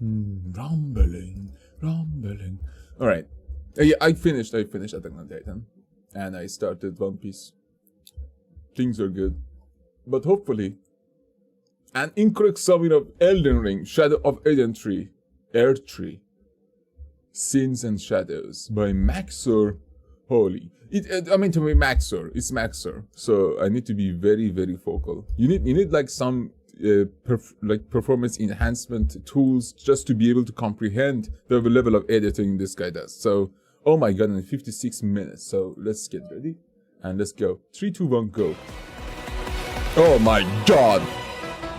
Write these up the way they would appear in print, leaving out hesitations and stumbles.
Rumbling. Alright. Yeah, I finished Attack on Titan. And I started One Piece. Things are good. But hopefully, an incorrect summary of Elden Ring, Shadow of Erdtree, Sins and Shadows by Max0r. Holy. I mean to be Max0r. It's Max0r. So I need to be very, very focal. You need like some performance enhancement tools just to be able to comprehend the level of editing this guy does. So, oh my god, in 56 minutes. So let's get ready and let's go. 3, 2, 1, go. Oh my god!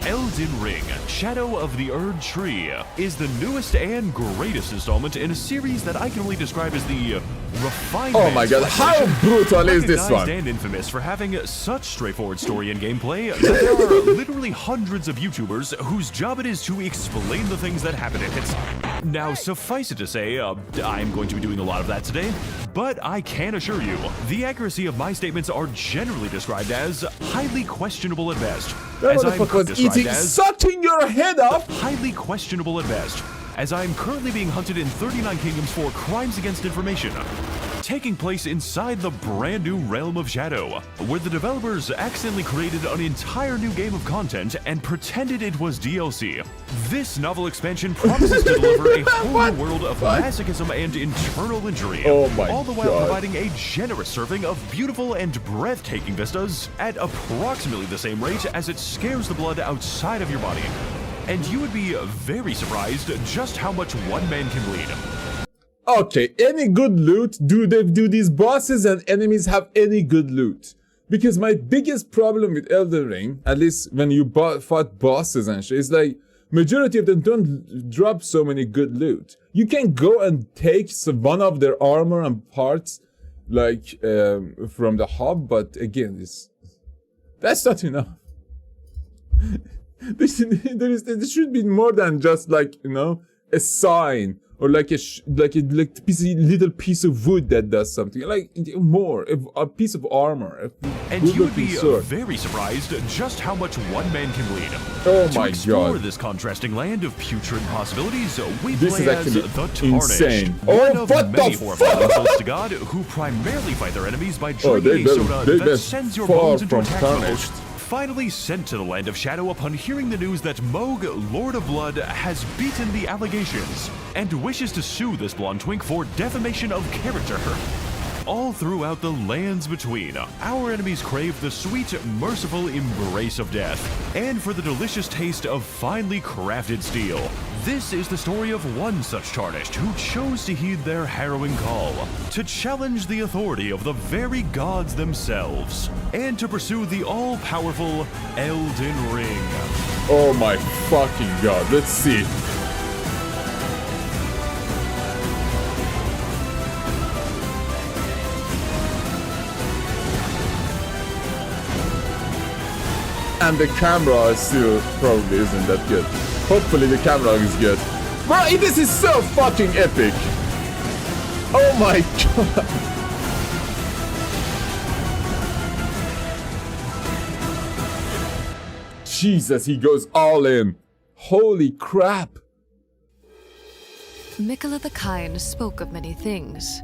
Elden Ring, Shadow of the Erdtree, is the newest and greatest installment in a series that I can only describe as the refinement. Oh my god, how brutal is this one? And infamous for having such straightforward story and gameplay that there are literally hundreds of YouTubers whose job it is to explain the things that happen in it. Now, suffice it to say, I'm going to be doing a lot of that today, but I can assure you, the accuracy of my statements are generally described as highly questionable at best. That motherfucker was eating, sucking your head off! Highly questionable at best, as I am currently being hunted in 39 kingdoms for crimes against information, taking place inside the brand new realm of Shadow, where the developers accidentally created an entire new game of content and pretended it was DLC. This novel expansion promises to deliver a whole new world of masochism and internal injury, all the while providing a generous serving of beautiful and breathtaking vistas at approximately the same rate as it scares the blood outside of your body. And you would be very surprised just how much one man can bleed. Okay, any good loot? Do these bosses and enemies have any good loot? Because my biggest problem with Elden Ring, at least when you fought bosses and shit, is like, majority of them don't drop so many good loot. You can go and take one of their armor and parts, like, from the hub, but again, that's not enough. There should be more than just, like, you know, a sign. Or like a little piece of wood that does something. Like more, a piece of armor. And you would be very surprised just how much one man can bleed. Oh my god. To explore this contrasting land of putrid possibilities, we This play as the Tarnished, insane. one of many horrifying souls to God who primarily fight their enemies by drinking a soda that sends your bones into attack mode. Finally sent to the land of Shadow upon hearing the news that Mohg, Lord of Blood, has beaten the allegations and wishes to sue this blonde twink for defamation of character. All throughout the lands between, our enemies crave the sweet, merciful embrace of death, and for the delicious taste of finely crafted steel. This is the story of one such Tarnished who chose to heed their harrowing call, to challenge the authority of the very gods themselves, and to pursue the all-powerful Elden Ring. Oh my fucking god, let's see. And the camera still probably isn't that good. Hopefully the camera is good. Bro, this is so fucking epic. Oh my god. Jesus, he goes all in. Holy crap. Miquella the Kind spoke of many things.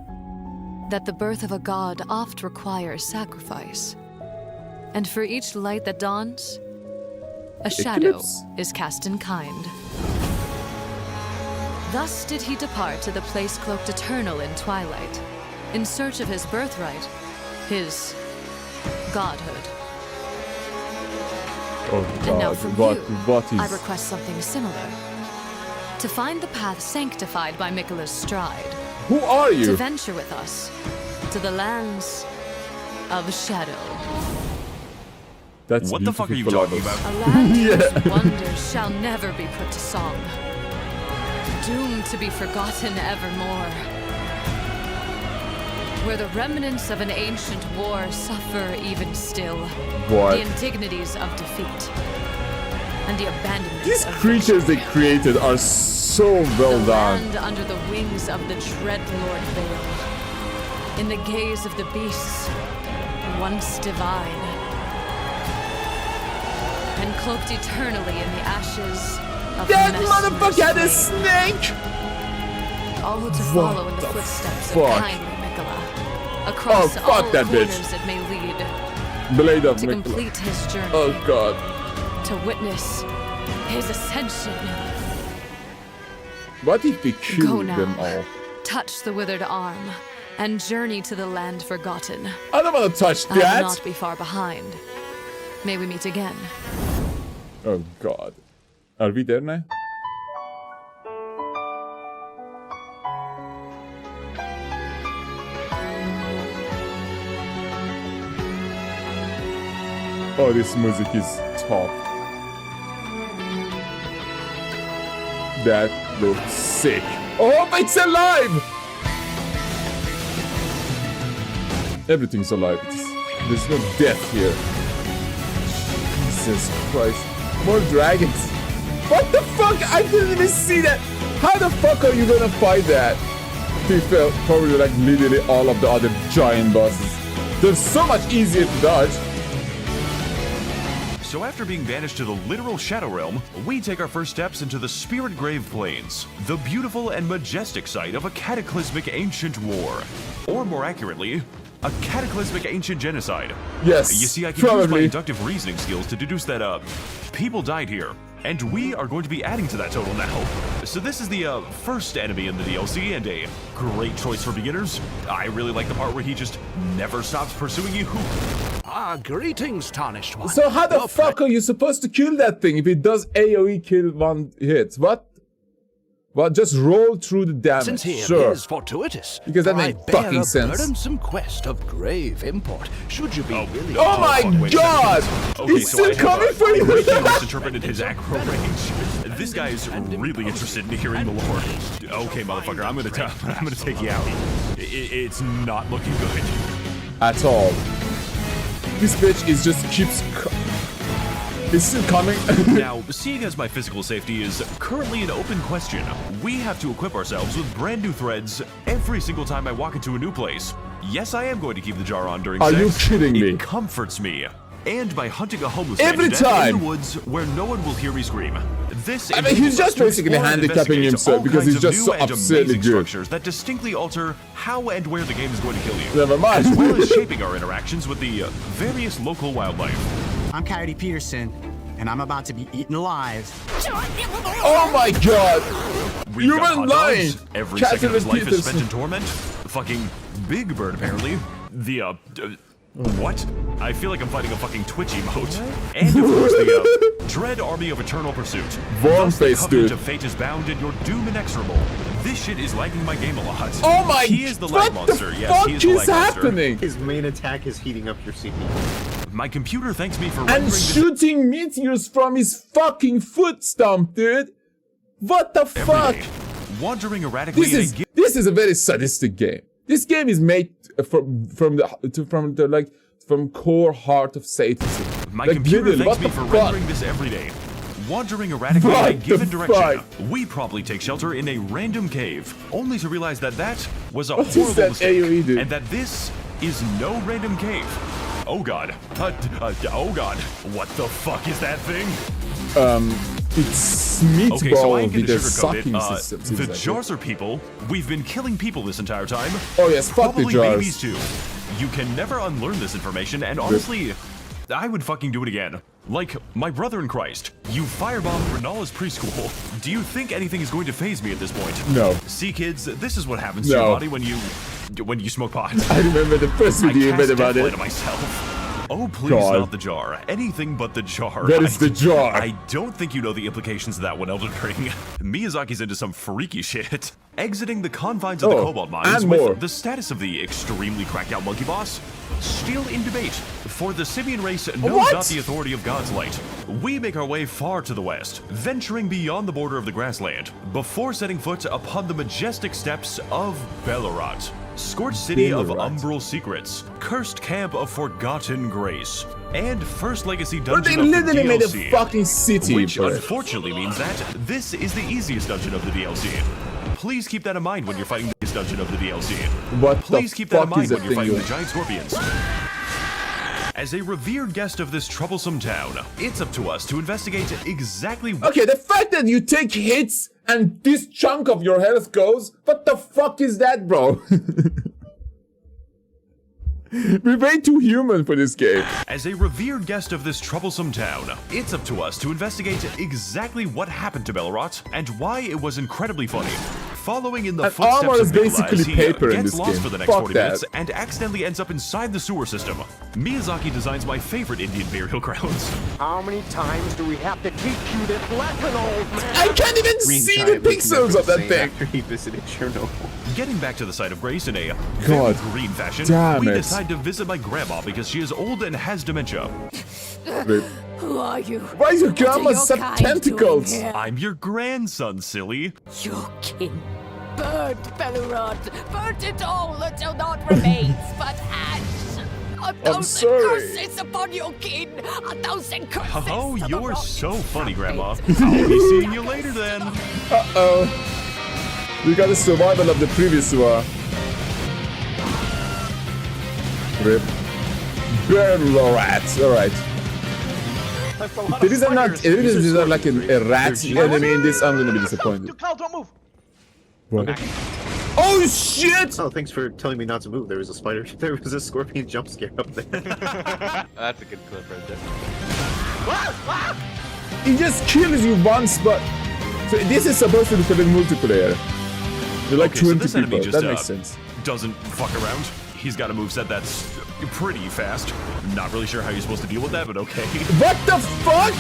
That the birth of a god oft requires sacrifice. And for each light that dawns, a shadow is cast in kind. Thus did he depart to the place cloaked eternal in twilight, in search of his birthright, his godhood. Oh god, And now from what is... I request something similar. To find the path sanctified by Miquella's stride. Who are you? To venture with us to the lands of Shadow. That's what the fuck are you talking about? A land whose wonders shall never be put to song, doomed to be forgotten evermore. Where the remnants of an ancient war suffer even still. What? The indignities of defeat and the abandonment These of creatures they created are so well the done. land under the wings of the Dreadlord Vale, in the gaze of the beasts, once divine. And cloaked eternally in the ashes of That mesmer's motherfucker had a way. snake! All to follow in the footsteps fuck? of kindly Mikola, across fuck all that bitch. corners it may lead, Blade of to Mikola. complete his journey, Oh god. to witness his ascension. What if we Go kill now. them all? Touch the withered arm, and journey to the land forgotten. I don't want to touch I will that! not be far behind. May we meet again. Oh god. Are we there now? Oh, this music is top. That looks sick. Oh, it's alive! Everything's alive. There's no death here. Jesus Christ. More dragons. What the fuck? I didn't even see that. How the fuck are you gonna fight that? He felt probably like literally all of the other giant bosses. They're so much easier to dodge. So after being banished to the literal Shadow Realm, we take our first steps into the Spirit Grave Plains, the beautiful and majestic site of a cataclysmic ancient war. Or more accurately, a cataclysmic ancient genocide. Yes, You see, I can use my probably. inductive reasoning skills to deduce that, people died here. And we are going to be adding to that total now. So this is the first enemy in the DLC, and a great choice for beginners. I really like the part where he just never stops pursuing you. Greetings, Tarnished One. So how the Your fuck are you supposed to kill that thing if it does AoE kill one hit? What? Well, just roll through the damage. presence here Sure. is fortuitous. Because that for I makes bear fucking a sense. burdensome quest of grave import. Should you be really... Oh my wait a god! second. Okay, It's so still I have, coming for you! greatly misinterpreted his aggro range. This guy is really interested in hearing the lore. Okay, motherfucker, I'm gonna take you out. It's not looking good. At all. This bitch is just keeps... It's still coming. Now, seeing as my physical safety is currently an open question, we have to equip ourselves with brand new threads every single time I walk into a new place. Yes, I am going to keep the jar on during Are sex. you kidding me? It comforts me. And by hunting a homeless Every man to death time. in the woods where no one will hear me scream. This I mean, he's enables just us to basically explore and handicapping investigate himself all because kinds he's of just new so and absurdly amazing good. structures that distinctly alter how and where the game is going to kill you. Never mind. As well as shaping our interactions with the various local wildlife. I'm Coyote Peterson, and I'm about to be eaten alive. Oh my god! We've You got were hot lying! dogs. Every Cat second of his and life is Peterson. spent in torment. Fucking Big Bird, apparently. The, what? I feel like I'm fighting a fucking Twitch emote. And of course, the, Dread Army of Eternal Pursuit. Warm Thus, the face, covenant dude. of fate is bound and your doom inexorable. This shit is lagging my game a lot. Oh my... He is the lag what the monster. Yes, fuck he is the lag monster. happening? His main attack is heating up your CPU. My computer thanks me for rendering And this shooting meteors from his fucking foot stump, dude! What the every fuck? day. Wandering erratically This is a very sadistic game. This game is made from core heart of Satanism. My Like, computer literally, thanks what me the for fuck? rendering this every day. Wandering erratically in a What given the direction, fuck? we promptly take shelter in a random cave, only to realize that that was a What is horrible that mistake, AoE, dude? and that this is no random cave. Oh god. Oh god. What the fuck is that thing? It's meatball Okay, so I ain't with gonna a sugarcoat sucking it. system. seems The like jars it. are people. We've been killing people this entire time. Oh yes, fuck the Probably jars. babies too. You can never unlearn this information, and honestly, I would fucking do it again. Like, my brother in Christ, you firebombed Renala's preschool. Do you think anything is going to faze me at this point? No. See, kids, this is what happens to your No. body when you smoke pot. I remember the first I video you cast made about deathlight it. on myself. Oh, please, God. not the jar. Anything but the jar. That is the jar. I don't think you know the implications of that one, Elden Ring. Miyazaki's into some freaky shit. Exiting the confines of the Oh, Cobalt Mines and with more. the status of the extremely cracked out monkey boss still in debate. For the Simian race knows What? not the authority of God's light. We make our way far to the west, venturing beyond the border of the grassland, before setting foot upon the majestic steppes of Belorot. Scorched city of Belorot. umbral secrets, cursed camp of forgotten grace, and first legacy But dungeon they of the literally made a DLC. fucking city Which for it. unfortunately means that this is the easiest dungeon of the DLC. Please keep that in mind when you're fighting this dungeon of the DLC. What Please the keep that in fuck mind is that when you're thing fighting the doing? giant scorpions. As a revered guest of this troublesome town, it's up to us to investigate exactly what— Okay, the fact that you take hits and this chunk of your health goes, what the fuck is that, bro? We're way too human for this game. As a revered guest of this troublesome town, it's up to us to investigate exactly what happened to Belrot and why it was incredibly funny. Following in the footsteps armor is of Nikolai, basically paper in gets this lost game. for the next Fuck 40 that. minutes and accidentally ends up inside the sewer system. Miyazaki designs my favorite Indian burial grounds. How many times do we have to teach you this lesson, old man? I can't even see the pixels of that thing. After he visited Chernobyl. Getting back to the site of grace in a God very green fashion, damn we it. decide to visit my grandma because she is old and has dementia. Who are you? Why is your grandma your such kind tentacles? doing here? I'm your grandson, silly. Your king burned Belrod, burnt it all until naught remains but ash. A thousand sorry. curses upon your king, 1,000 curses. Oh, to the you're rock so that funny, Grandma. separates I'll be seeing you later then. Uh-oh. We got the survival of the previous war. Rip. Barrel rats, alright. These are not, these are like a rat enemy in this, I'm gonna be disappointed. Don't move. What? Oh shit! Oh, thanks for telling me not to move. There was a spider. There was a scorpion jump scare up there. That's a good clip right there. He just kills you once, but... So this is supposed to be for the multiplayer. You're like Okay, so 20 this enemy people, just, that makes sense. doesn't fuck around. He's got a moveset that's pretty fast. Not really sure how you're supposed to deal with that, but okay. What the fuck?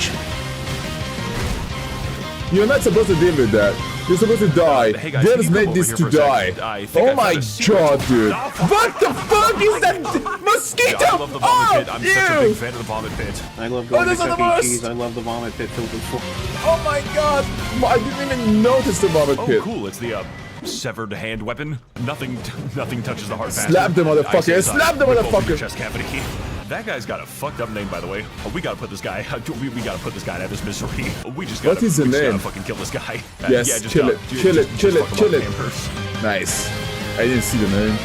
You're not supposed to deal with that. You're supposed to die. Hey guys, Devs can you come made over this here to for a second? die. I think Oh I my found a secret. god, dude. Oh, fuck. What the fuck is that mosquito? I love the vomit pit. I'm such a big ew. fan of the vomit pit. I love going those to are the Chuck E. worst. Cheese. I love the vomit pit filled with food. Oh my god. I didn't even notice the vomit Oh, pit. cool. It's the severed hand weapon. Nothing touches the heart faster. Slap the motherfucker. I say as I Slap the whip open motherfucker. your chest cavity. That guy's got a fucked up name, by the way. We gotta put this guy. We gotta put this guy out of his misery. We just gotta. What is the we just name? gotta fucking kill this guy. Yes, yeah, just kill it, just- kill it, just kill it, fuck him kill up, it. Amherst. Nice. I didn't see the name.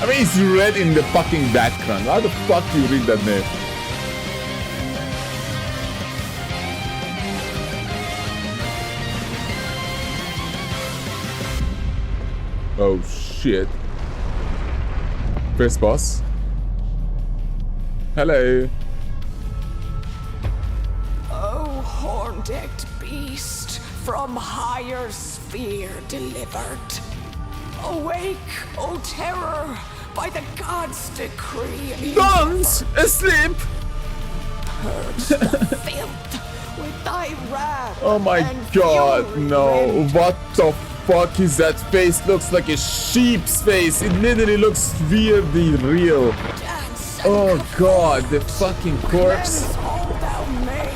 I mean, it's red in the fucking background. How the fuck do you read that name? Oh shit. First boss. Hello. Oh, horn-decked beast, from higher sphere delivered. Awake, O terror, by the gods' decree. Guns asleep. Purge the filth with thy wrath. Oh my and god, fury no. rend. What the fuck is that face? Looks like a sheep's face. It literally looks weirdly real. Dance and Oh god, the fucking corpse. cleanse all thou may.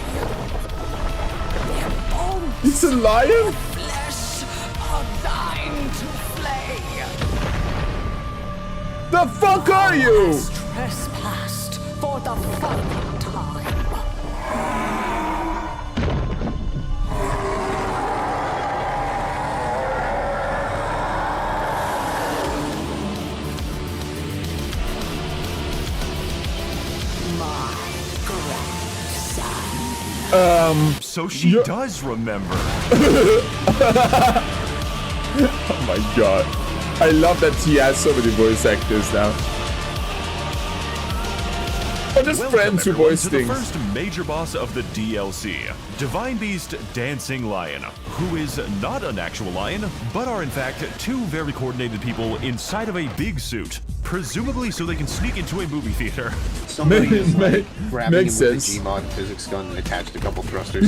Their bones, It's a lion? flesh, are thine to flay. The fuck are you? Trespassed for the final time. My grandson. So she Yeah. does remember. Oh my god. I love that he has so many voice actors now. Or just Welcome, friends who everyone, voice to things. the first major boss of the DLC, Divine Beast Dancing Lion, who is not an actual lion, but are in fact two very coordinated people inside of a big suit, presumably so they can sneak into a movie theater. Somebody is like Make- grabbing him makes with sense. a Gmod physics gun and attached a couple thrusters.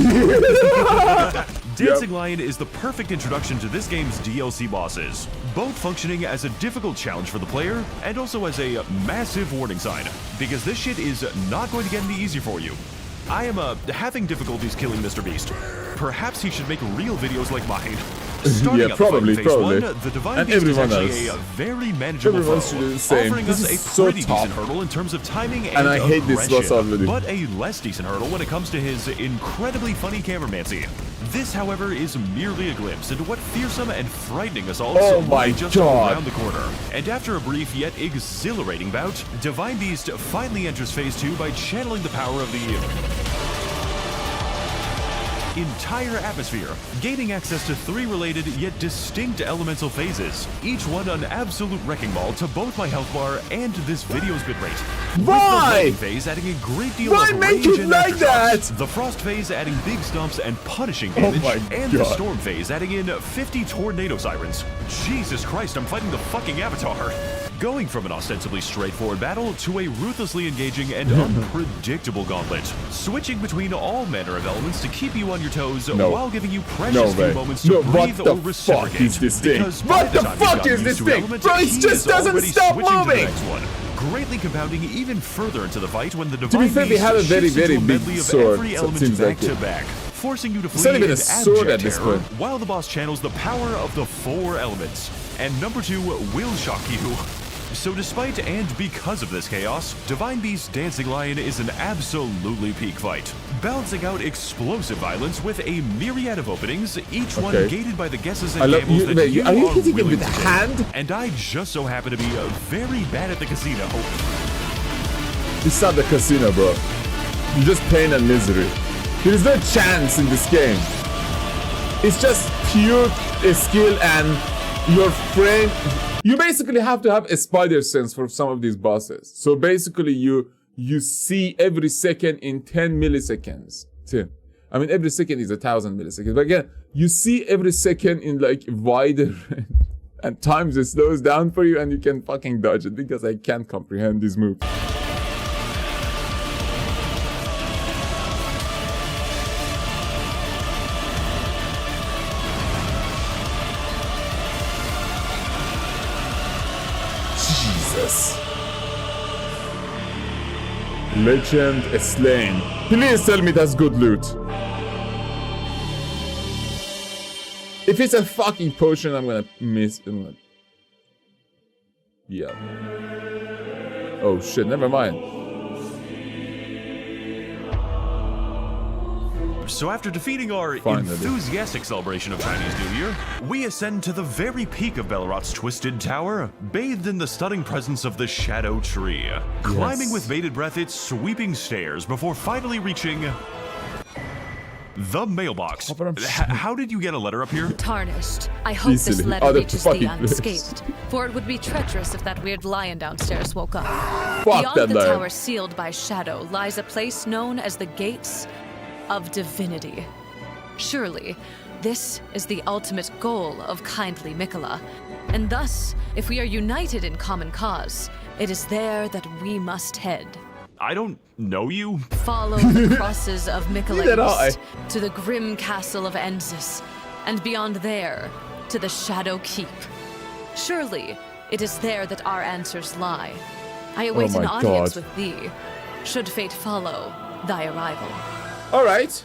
Dancing Lion is the perfect introduction to this game's DLC bosses, both functioning as a difficult challenge for the player and also as a massive warning sign, because this shit is not going to get any easier for you. I am having difficulties killing Mr. Beast. Perhaps he should make real videos like mine. Starting Yeah, at the fight in probably, phase probably. 1, the Divine And Beast is everyone actually else. a very manageable Everyone foe, should do the same. offering This us a is so pretty tough. decent hurdle in terms of timing And I hate this boss aggression, already. but a less decent hurdle when it comes to his incredibly funny cameramancy. This, however, is merely a glimpse into what fearsome and frightening assaults my just God. around the corner. And after a brief yet exhilarating bout, Divine Beast finally enters Phase 2 by channeling the power of the entire atmosphere, gaining access to 3 related yet distinct elemental phases, each one an absolute wrecking ball to both my health bar and this video's bitrate. Why? The phase adding a great deal Why of make range it and like aftershocks. that? The frost phase adding big stomps and punishing damage, and the storm phase adding in 50 tornado sirens. Jesus Christ, I'm fighting the fucking Avatar. Going from an ostensibly straightforward battle to a ruthlessly engaging and unpredictable gauntlet. Switching between all manner of elements to keep you on your toes while giving you precious few moments to breathe or reciprocate. What is this thing? Because What the fuck is this thing? Bro, it just doesn't stop moving! Greatly compounding even further into the fight when the To be Divine fair, we Beast have a very, shifts into very a big medley of sword, every so it element seems back like to it. back, forcing you to It's not flee even a in sword abject at this terror, point. while the boss channels the power of the 4 elements. And number 2 will shock you. So despite and because of this chaos, Divine Beast's Dancing Lion is an absolutely peak fight, balancing out explosive violence with a myriad of openings, each one gated by the guesses and gambles that you are you hitting it willing with to a take. hand? And I just so happen to be very bad at the casino. It's not the casino, bro. You're just pain and misery. There is no chance in this game. It's just pure skill and your friend. You basically have to have a spider sense for some of these bosses. So basically you see every second in 10 milliseconds. 10. I mean, every second is 1,000 milliseconds. But again, you see every second in like wider range. And time just slows down for you and you can fucking dodge it because I can't comprehend this move. Jesus. Legend slain. Please tell me that's good loot. If it's a fucking potion, I'm gonna miss. Yeah. Oh shit, never mind. So after defeating our enthusiastic celebration of Chinese New Year, we ascend to the very peak of Bellerot's Twisted Tower, bathed in the stunning presence of the Shadow Tree, climbing with bated breath its sweeping stairs before finally reaching the mailbox. How did you get a letter up here? Tarnished. I hope this letter reaches thee unscathed, for it would be treacherous if that weird lion downstairs woke up. Beyond the tower sealed by shadow lies a place known as the Gates of Divinity. Surely, this is the ultimate goal of kindly Mikola, and thus, if we are united in common cause, it is there that we must head. I don't know you. Follow the crosses of Mikola East to the grim castle of Enzis, and beyond there, to the Shadow Keep. Surely, it is there that our answers lie. I await an audience with thee, should fate follow thy arrival. Alright.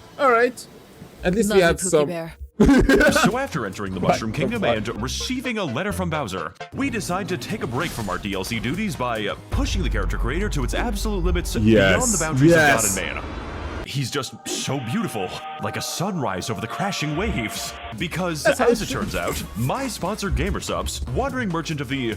At least we had some... So after entering the Mushroom Kingdom and receiving a letter from Bowser, we decide to take a break from our DLC duties by pushing the character creator to its absolute limits beyond the boundaries of God and man. He's just so beautiful, like a sunrise over the crashing waves. Because, as it turns out, my sponsor GamerSupps, wandering merchant of the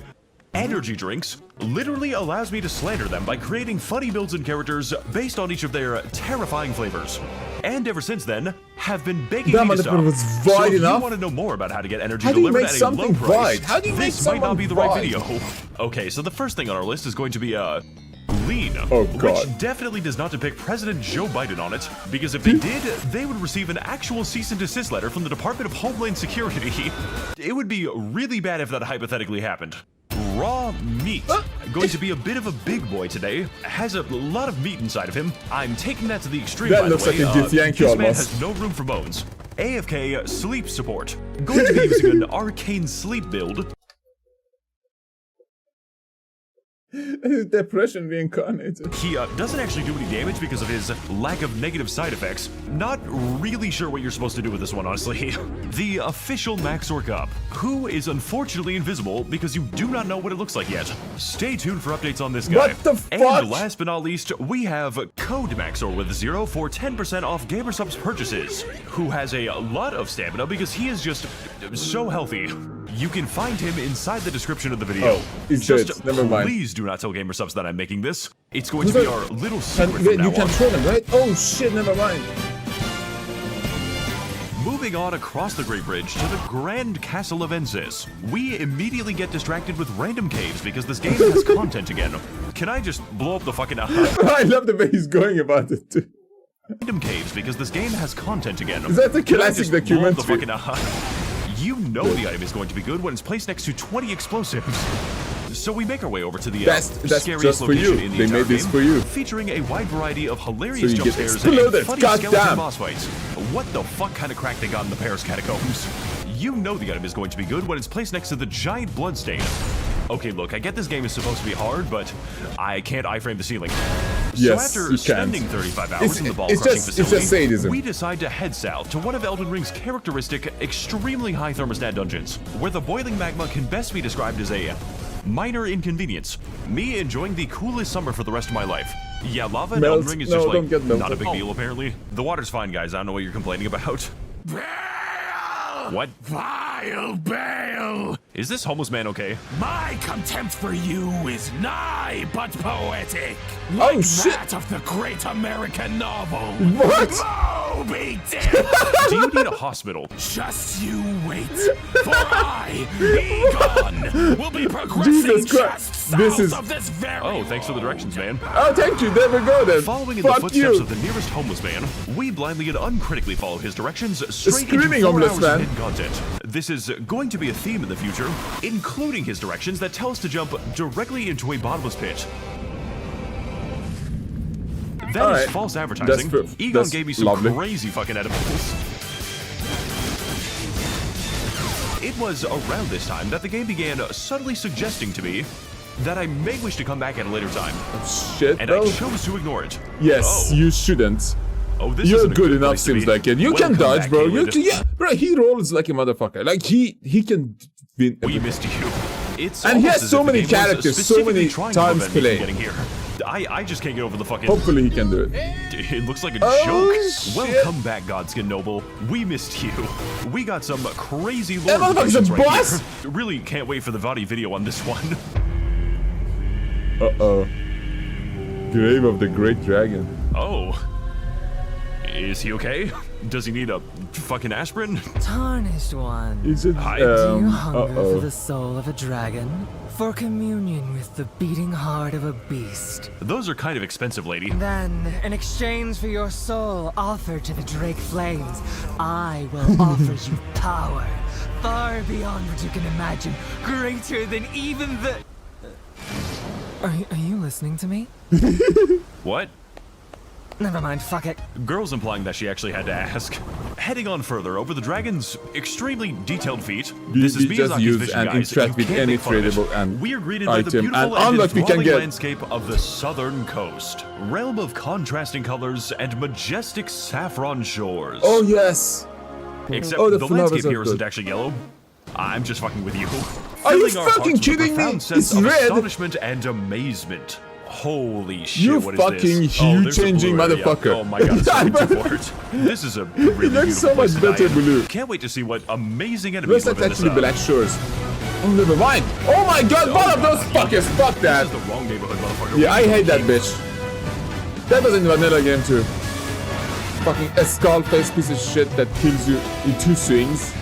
energy drinks, literally allows me to slander them by creating funny builds and characters based on each of their terrifying flavors. And ever since then, have been begging me to stop. So if you want to know more about how to get energy delivered at a low price, this might not be the right video. Okay, so the first thing on our list is going to be Lean, which definitely does not depict President Joe Biden on it, because if they did, they would receive an actual cease and desist letter from the Department of Homeland Security. It would be really bad if that hypothetically happened. Raw meat. Going to be a bit of a big boy today. Has a lot of meat inside of him. I'm taking that to the extreme, by the way. Like a this man has no room for bones. AFK sleep support. Going to be using an arcane sleep build. Depression reincarnated. He doesn't actually do any damage because of his lack of negative side effects. Not really sure what you're supposed to do with this one, honestly. The official Max0r Cup, who is unfortunately invisible because you do not know what it looks like yet. Stay tuned for updates on this guy. What the fuck? And last but not least, we have Code Max0r with 0 for 10% off GamerSupps purchases, who has a lot of stamina because he is just so healthy. You can find him inside the description of the video. Oh, he's dead. Never mind. Please do not tell GamerSupps that I'm making this. It's going to be our little secret from now You can on. troll him, right? Oh shit, never mind. Moving on across the Great Bridge to the Grand Castle of Ensis, we immediately get distracted with random caves because this game has content again. Can I just blow up the fucking... I love the way he's going about it too. Random caves because this game has content again. Is that the classic documentary? You know the item is going to be good when it's placed next to 20 explosives. So we make our way over to the that's scariest just for location you. in the They entire made this game, for you. featuring a wide variety of hilarious So you jump get scares exploded. and funny God skeleton damn. boss fights. What the fuck kind of crack they got in the Paris catacombs? You know the item is going to be good when it's placed next to the giant bloodstain. Okay, look, I get this game is supposed to be hard, but I can't iframe the ceiling. Yes, so after you spending can't. 35 hours in the ball it's crushing just facility, sadism. we decide to head south to one of Elden Ring's characteristic, extremely high thermostat dungeons, where the boiling magma can best be described as a minor inconvenience. Me enjoying the coolest summer for the rest of my life. Yeah, lava in Elden Ring is just like not a big deal apparently. The water's fine, guys. I don't know what you're complaining about. What? Vile Bale! Is this homeless man okay? My contempt for you is nigh but poetic. Oh, Like shit. that of the great American novel. What? Moby Dick! Do you need a hospital? Just you wait, for I, Egon, will be progressing Jesus Christ. just south This is- of this very Oh, thanks for the directions, man. Oh, thank you. There we go then. Following in the Fuck footsteps you. of the nearest homeless man, we blindly and uncritically follow his directions straight screaming into 4 homeless hours man. of hidden content. This is going to be a theme in the future, including his directions that tell us to jump directly into a bottomless pit. That is Alright. false advertising. That's Egon that's gave me some lovely. crazy fucking edibles. It was around this time that the game began subtly suggesting to me that I may wish to come back at a later time, Shit, and bro. I chose to ignore it. Yes, Oh. you shouldn't. Oh, this You're isn't a good enough, place to seems be. like it. You Welcome can dodge, back, bro. Caleb. Yeah, bro. He rolls like a motherfucker. Like he can win. We everything. missed you. It's And he almost has as so if the many game was characters, so specifically many trying to times prevent me play. from getting here. I just can't get over the fucking... Hopefully he can do it. It looks like a Oh, joke. shit. Welcome back, Godskin Noble. We missed you. We got some crazy That lore motherfucker's a implications right boss? here. Really can't wait for the VOD video on this one. Uh-oh. Grave of the Great Dragon. Oh. Is he okay? Does he need a fucking aspirin? Tarnished one. Is it, Hi. Do you hunger for uh-oh. the soul of a dragon? For communion with the beating heart of a beast? Those are kind of expensive, lady. Then, in exchange for your soul offered to the Drake Flames, I will offer you power far beyond what you can imagine, greater than even the... Are you listening to me? What? Never mind, fuck it. Girl's implying that she actually had to ask. Heading on further over the dragon's extremely detailed feat. This is we just Miyazaki's use vision, and guys. interact You with can't any make fun of it. tradable and We are greeted by the item, beautiful and and unlock we can enthralling get. landscape of the southern coast. Realm of contrasting colors and majestic saffron shores. Oh yes. Except Oh, the the flowers landscape are here isn't good. actually yellow. I'm just fucking with you. Are you Filling our fucking hearts with a kidding me? profound sense It's of red. astonishment and amazement. Holy shit, You what is fucking this? hue-changing there's a blue area. motherfucker. Oh my god, it's so much for it. This is a really looks so beautiful place much to better die in. blue. Can't wait to see what amazing enemies Looks live like in this, actually Black Shores. Oh, never mind. Oh my god, one of those fuckers. Fuck that. This is the wrong neighborhood, motherfucker. Yeah, I hate that bitch. That was in vanilla game too. Fucking a skull face piece of shit that kills you in 2 swings.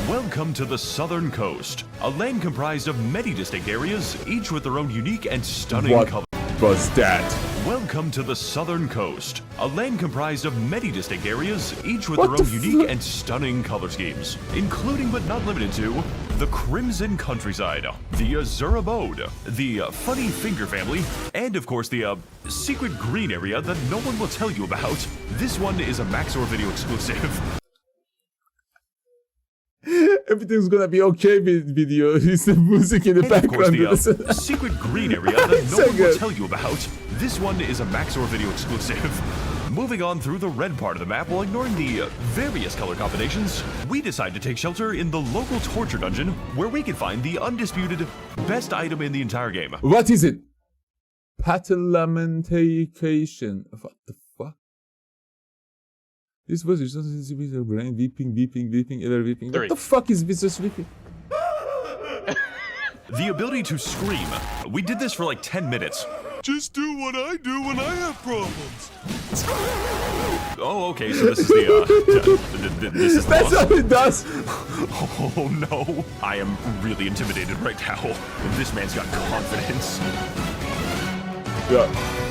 Welcome to the southern coast, a land comprised of many distinct areas, each with their own unique and stunning What color. was that? Welcome to the southern coast, a land comprised of many distinct areas, each with What their own the unique fuck? and stunning color schemes, including but not limited to the Crimson Countryside, the Azure Abode, the Funny Finger Family, and of course the secret green area that no one will tell you about. This one is a Max0r video exclusive. Everything's gonna be okay video. It's the music in the background. Of course, the secret green area that no one will tell you about. This one is a Max0r video exclusive. Moving on through the red part of the map while ignoring the various color combinations, we decide to take shelter in the local torture dungeon where we can find the undisputed best item in the entire game. What is it? Lamentation. What the fuck? This was just a brain weeping, ever weeping. What the fuck is this weeping? The ability to scream. We did this for like 10 minutes. Just do what I do when I have problems. Oh, okay, so this is this is That's what it does. Oh no, I am really intimidated right now. This man's got confidence. Yeah.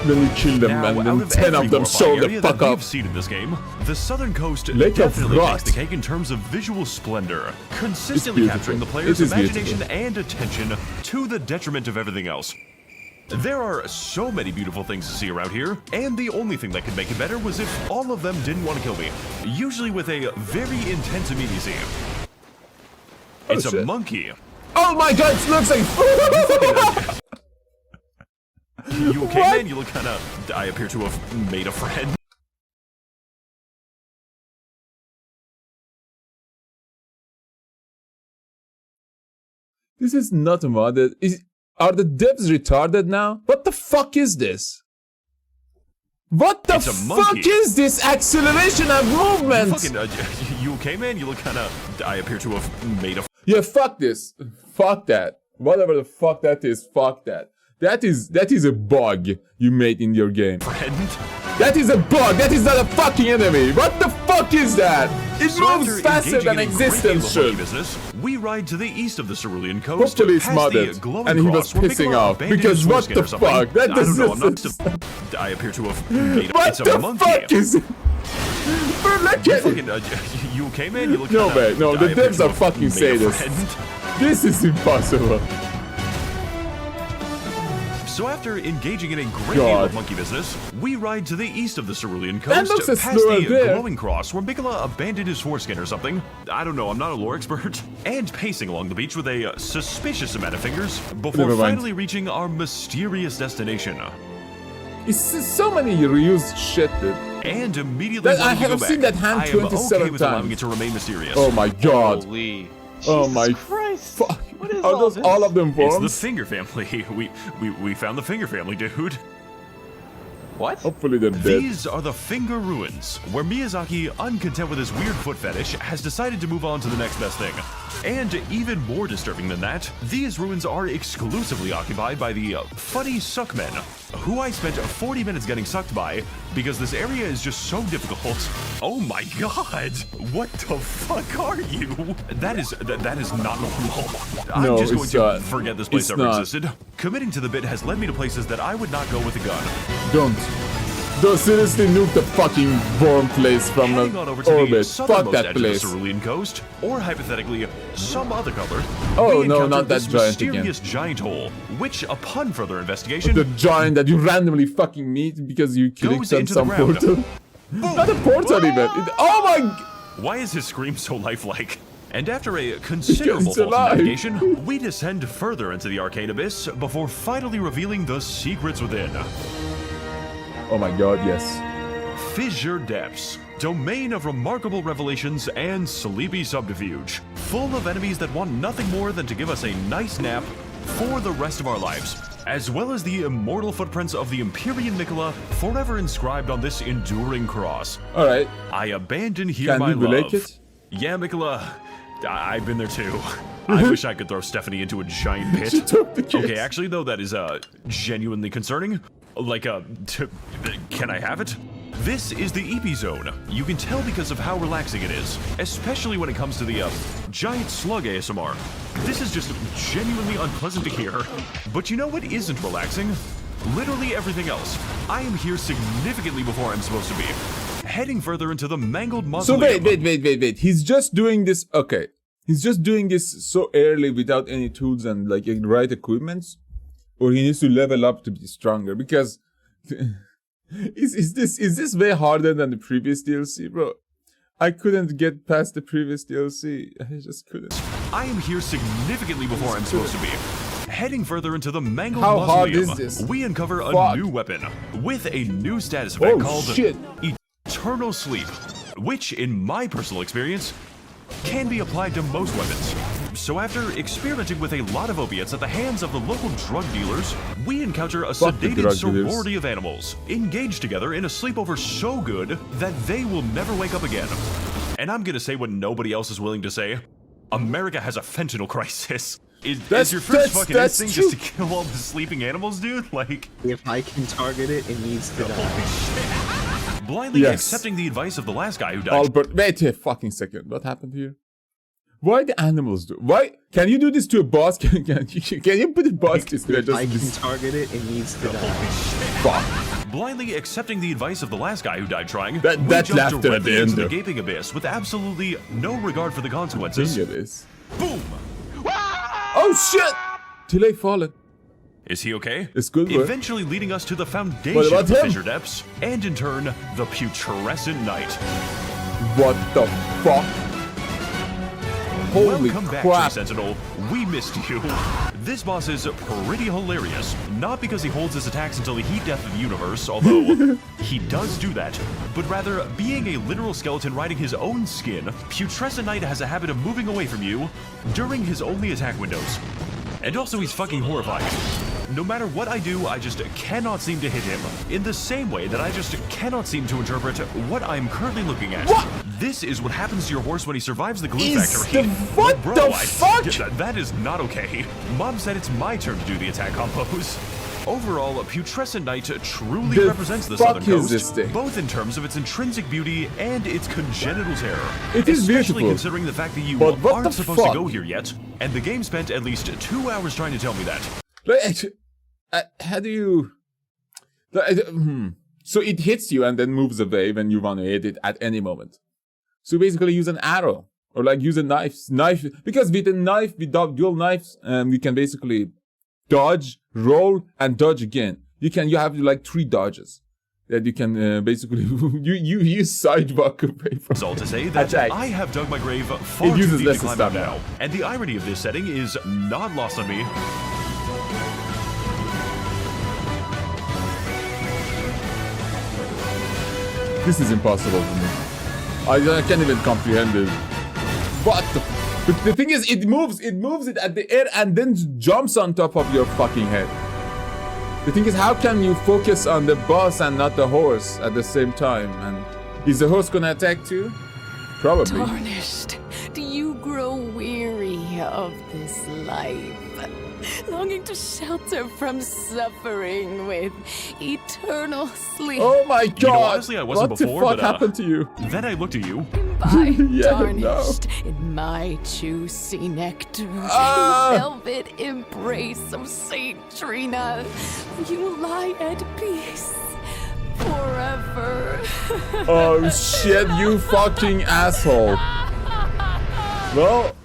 Then you kill them, now, and then 10 of them show the fuck up. We've seen in this game, the southern coast Lake definitely of takes the cake in terms of visual splendor, consistently capturing the player's imagination and attention to the detriment of everything else. There are so many beautiful things to see around here, and the only thing that could make it better was if all of them didn't want to kill me, usually with a very intense immediacy. It's a monkey. Oh my god, it looks like You okay, man? You look kinda... I appear to have made a friend. This is not modded. Are the devs retarded now? What the fuck is this? What the fuck is this acceleration of movement? You okay, man? You look kinda... I appear to have made a... Yeah, fuck this. Fuck that. Whatever the fuck that is, fuck that. That is a bug you made in your game. Friend? That is a bug. That is not a fucking enemy. What the fuck is that? It moves faster than existence should. We ride to the east of the Cerulean coast. Hopefully it's modded, and he was pissing off because what the fuck? That does I appear to have made what the fuck is it? Bro, look at it. You okay, man? You look no way. No, the devs are fucking sadists. This is impossible. So after engaging in a great deal of monkey business, we ride to the east of the Cerulean coast, past the glowing cross where Mikola abandoned his foreskin or something. I don't know, I'm not a lore expert. And pacing along the beach with a suspicious amount of fingers before finally reaching our mysterious destination. It's so many reused shit, dude. And immediately I have seen that hand 27 times. Allowing it to remain mysterious. Oh my god. Holy. Oh my Christ. Fuck. What is Are those all of them worms? It's the Finger family. We found the Finger family, dude. What? Hopefully they're dead. These are the Finger Ruins, where Miyazaki, uncontent with his weird foot fetish, has decided to move on to the next best thing. And even more disturbing than that, these ruins are exclusively occupied by the funny suckmen, who I spent 40 minutes getting sucked by because this area is just so difficult. Oh my god! What the fuck are you? That is not normal. I'm just going to forget this place ever existed. Committing to the bit has led me to places that I would not go with a gun. Don't seriously nuke the fucking worm place from orbit. Fuck that place. The Cerulean coast, or hypothetically, some other color. Oh no, not that giant mysterious again. Giant hole, which, upon further investigation, the giant that you randomly fucking meet because you clicked on some portal. Not a portal even. Oh my! Why is his scream so lifelike? And after a considerable investigation, we descend further into the arcane abyss before finally revealing the secrets within. Oh my god, yes. Fissure Depths, domain of remarkable revelations and sleepy subterfuge, full of enemies that want nothing more than to give us a nice nap for the rest of our lives, as well as the immortal footprints of the Empyrean Mikola forever inscribed on this enduring cross. Alright. I abandon here my love. Yeah, Mikola, I've been there too. I wish I could throw Stephanie into a giant pit. Okay, actually though, that is genuinely concerning. Like, can I have it? This is the EP zone. You can tell because of how relaxing it is, especially when it comes to the giant slug ASMR. This is just genuinely unpleasant to hear. But you know what isn't relaxing? Literally everything else. I am here significantly before I'm supposed to be. Heading further into the mangled mausoleum. So wait. He's just doing this, okay. He's just doing this so early without any tools and like right equipments? Or he needs to level up to be stronger? Because is this way harder than the previous DLC, bro? I couldn't get past the previous DLC. I just couldn't. I am here significantly before I'm supposed to be. Heading further into the Mangled How hard Mausoleum, is this? we uncover a Fuck. new weapon with a new status effect called shit. Eternal Sleep, which, in my personal experience, can be applied to most weapons. So after experimenting with a lot of opiates at the hands of the local drug dealers, we encounter a Fuck the sedated drug sorority dealers. of animals, engaged together in a sleepover so good that they will never wake up again. And I'm gonna say what nobody else is willing to say. America has a fentanyl crisis. Is your first fucking instinct just to kill all the sleeping animals, dude? Like, if I can target it, it needs to die. Blindly accepting the advice of the last guy who died. Albert, wait a fucking second. What happened here? Why the animals do? Why can you do this to a boss? Can you put a boss this way? If I can target it, it needs to die. Fuck. Blindly accepting the advice of the last guy who died trying, That we laughter jumped at the directly end into the there. gaping abyss with absolutely no regard for the consequences. Think of this. Boom! Oh shit! Delay fallen. Is he okay? It's good work. Eventually leading us to the foundation What about of the him? fissure depths, and in turn, the putrescent night. What the fuck? Holy Welcome back, crap. Tree Sentinel. We missed you. This boss is pretty hilarious. Not because he holds his attacks until the heat death of the universe, although he does do that, but rather being a literal skeleton riding his own skin, Putrescent Knight has a habit of moving away from you during his only attack windows. And also he's fucking horrifying. No matter what I do, I just cannot seem to hit him. In the same way that I just cannot seem to interpret what I'm currently looking at. What? This is what happens to your horse when he survives the glue Is factory. the- what Bro, the fuck? That is not okay. Mom said it's my turn to do the attack combos. Overall, Putrescent Knight truly The represents the fuck Southern is Coast, this thing? both in terms of its intrinsic beauty and its congenital terror. It is Especially beautiful. considering the fact that you But what aren't the supposed fuck? to go here yet, and the game spent at least 2 hours trying to tell me that. Like, how do you... So it hits you and then moves away when you want to hit it at any moment. So basically use an arrow. Or like use a knife. Because with a knife, with dual knives, you can basically dodge, roll, and dodge again. You have like 3 dodges. That you can basically... you sidewalk away from... It's all to say that attack. I have dug my grave far It too uses deep less to climb stuff out now. now. And the irony of this setting is not lost on me. This is impossible for me. I can't even comprehend it. What the... But the thing is, it moves it at the air and then jumps on top of your fucking head. The thing is, how can you focus on the boss and not the horse at the same time? And is the horse gonna attack too? Probably. Tarnished, do you grow weary of this life? Longing to shelter from suffering with eternal sleep. Oh my god! You know, honestly, I wasn't what before, the fuck but, happened to you? Then I looked at you. By Yeah, tarnished in my juicy nectar, Ah! velvet embrace of Saint Trina, you will lie at peace forever. Oh shit, you fucking asshole. Well,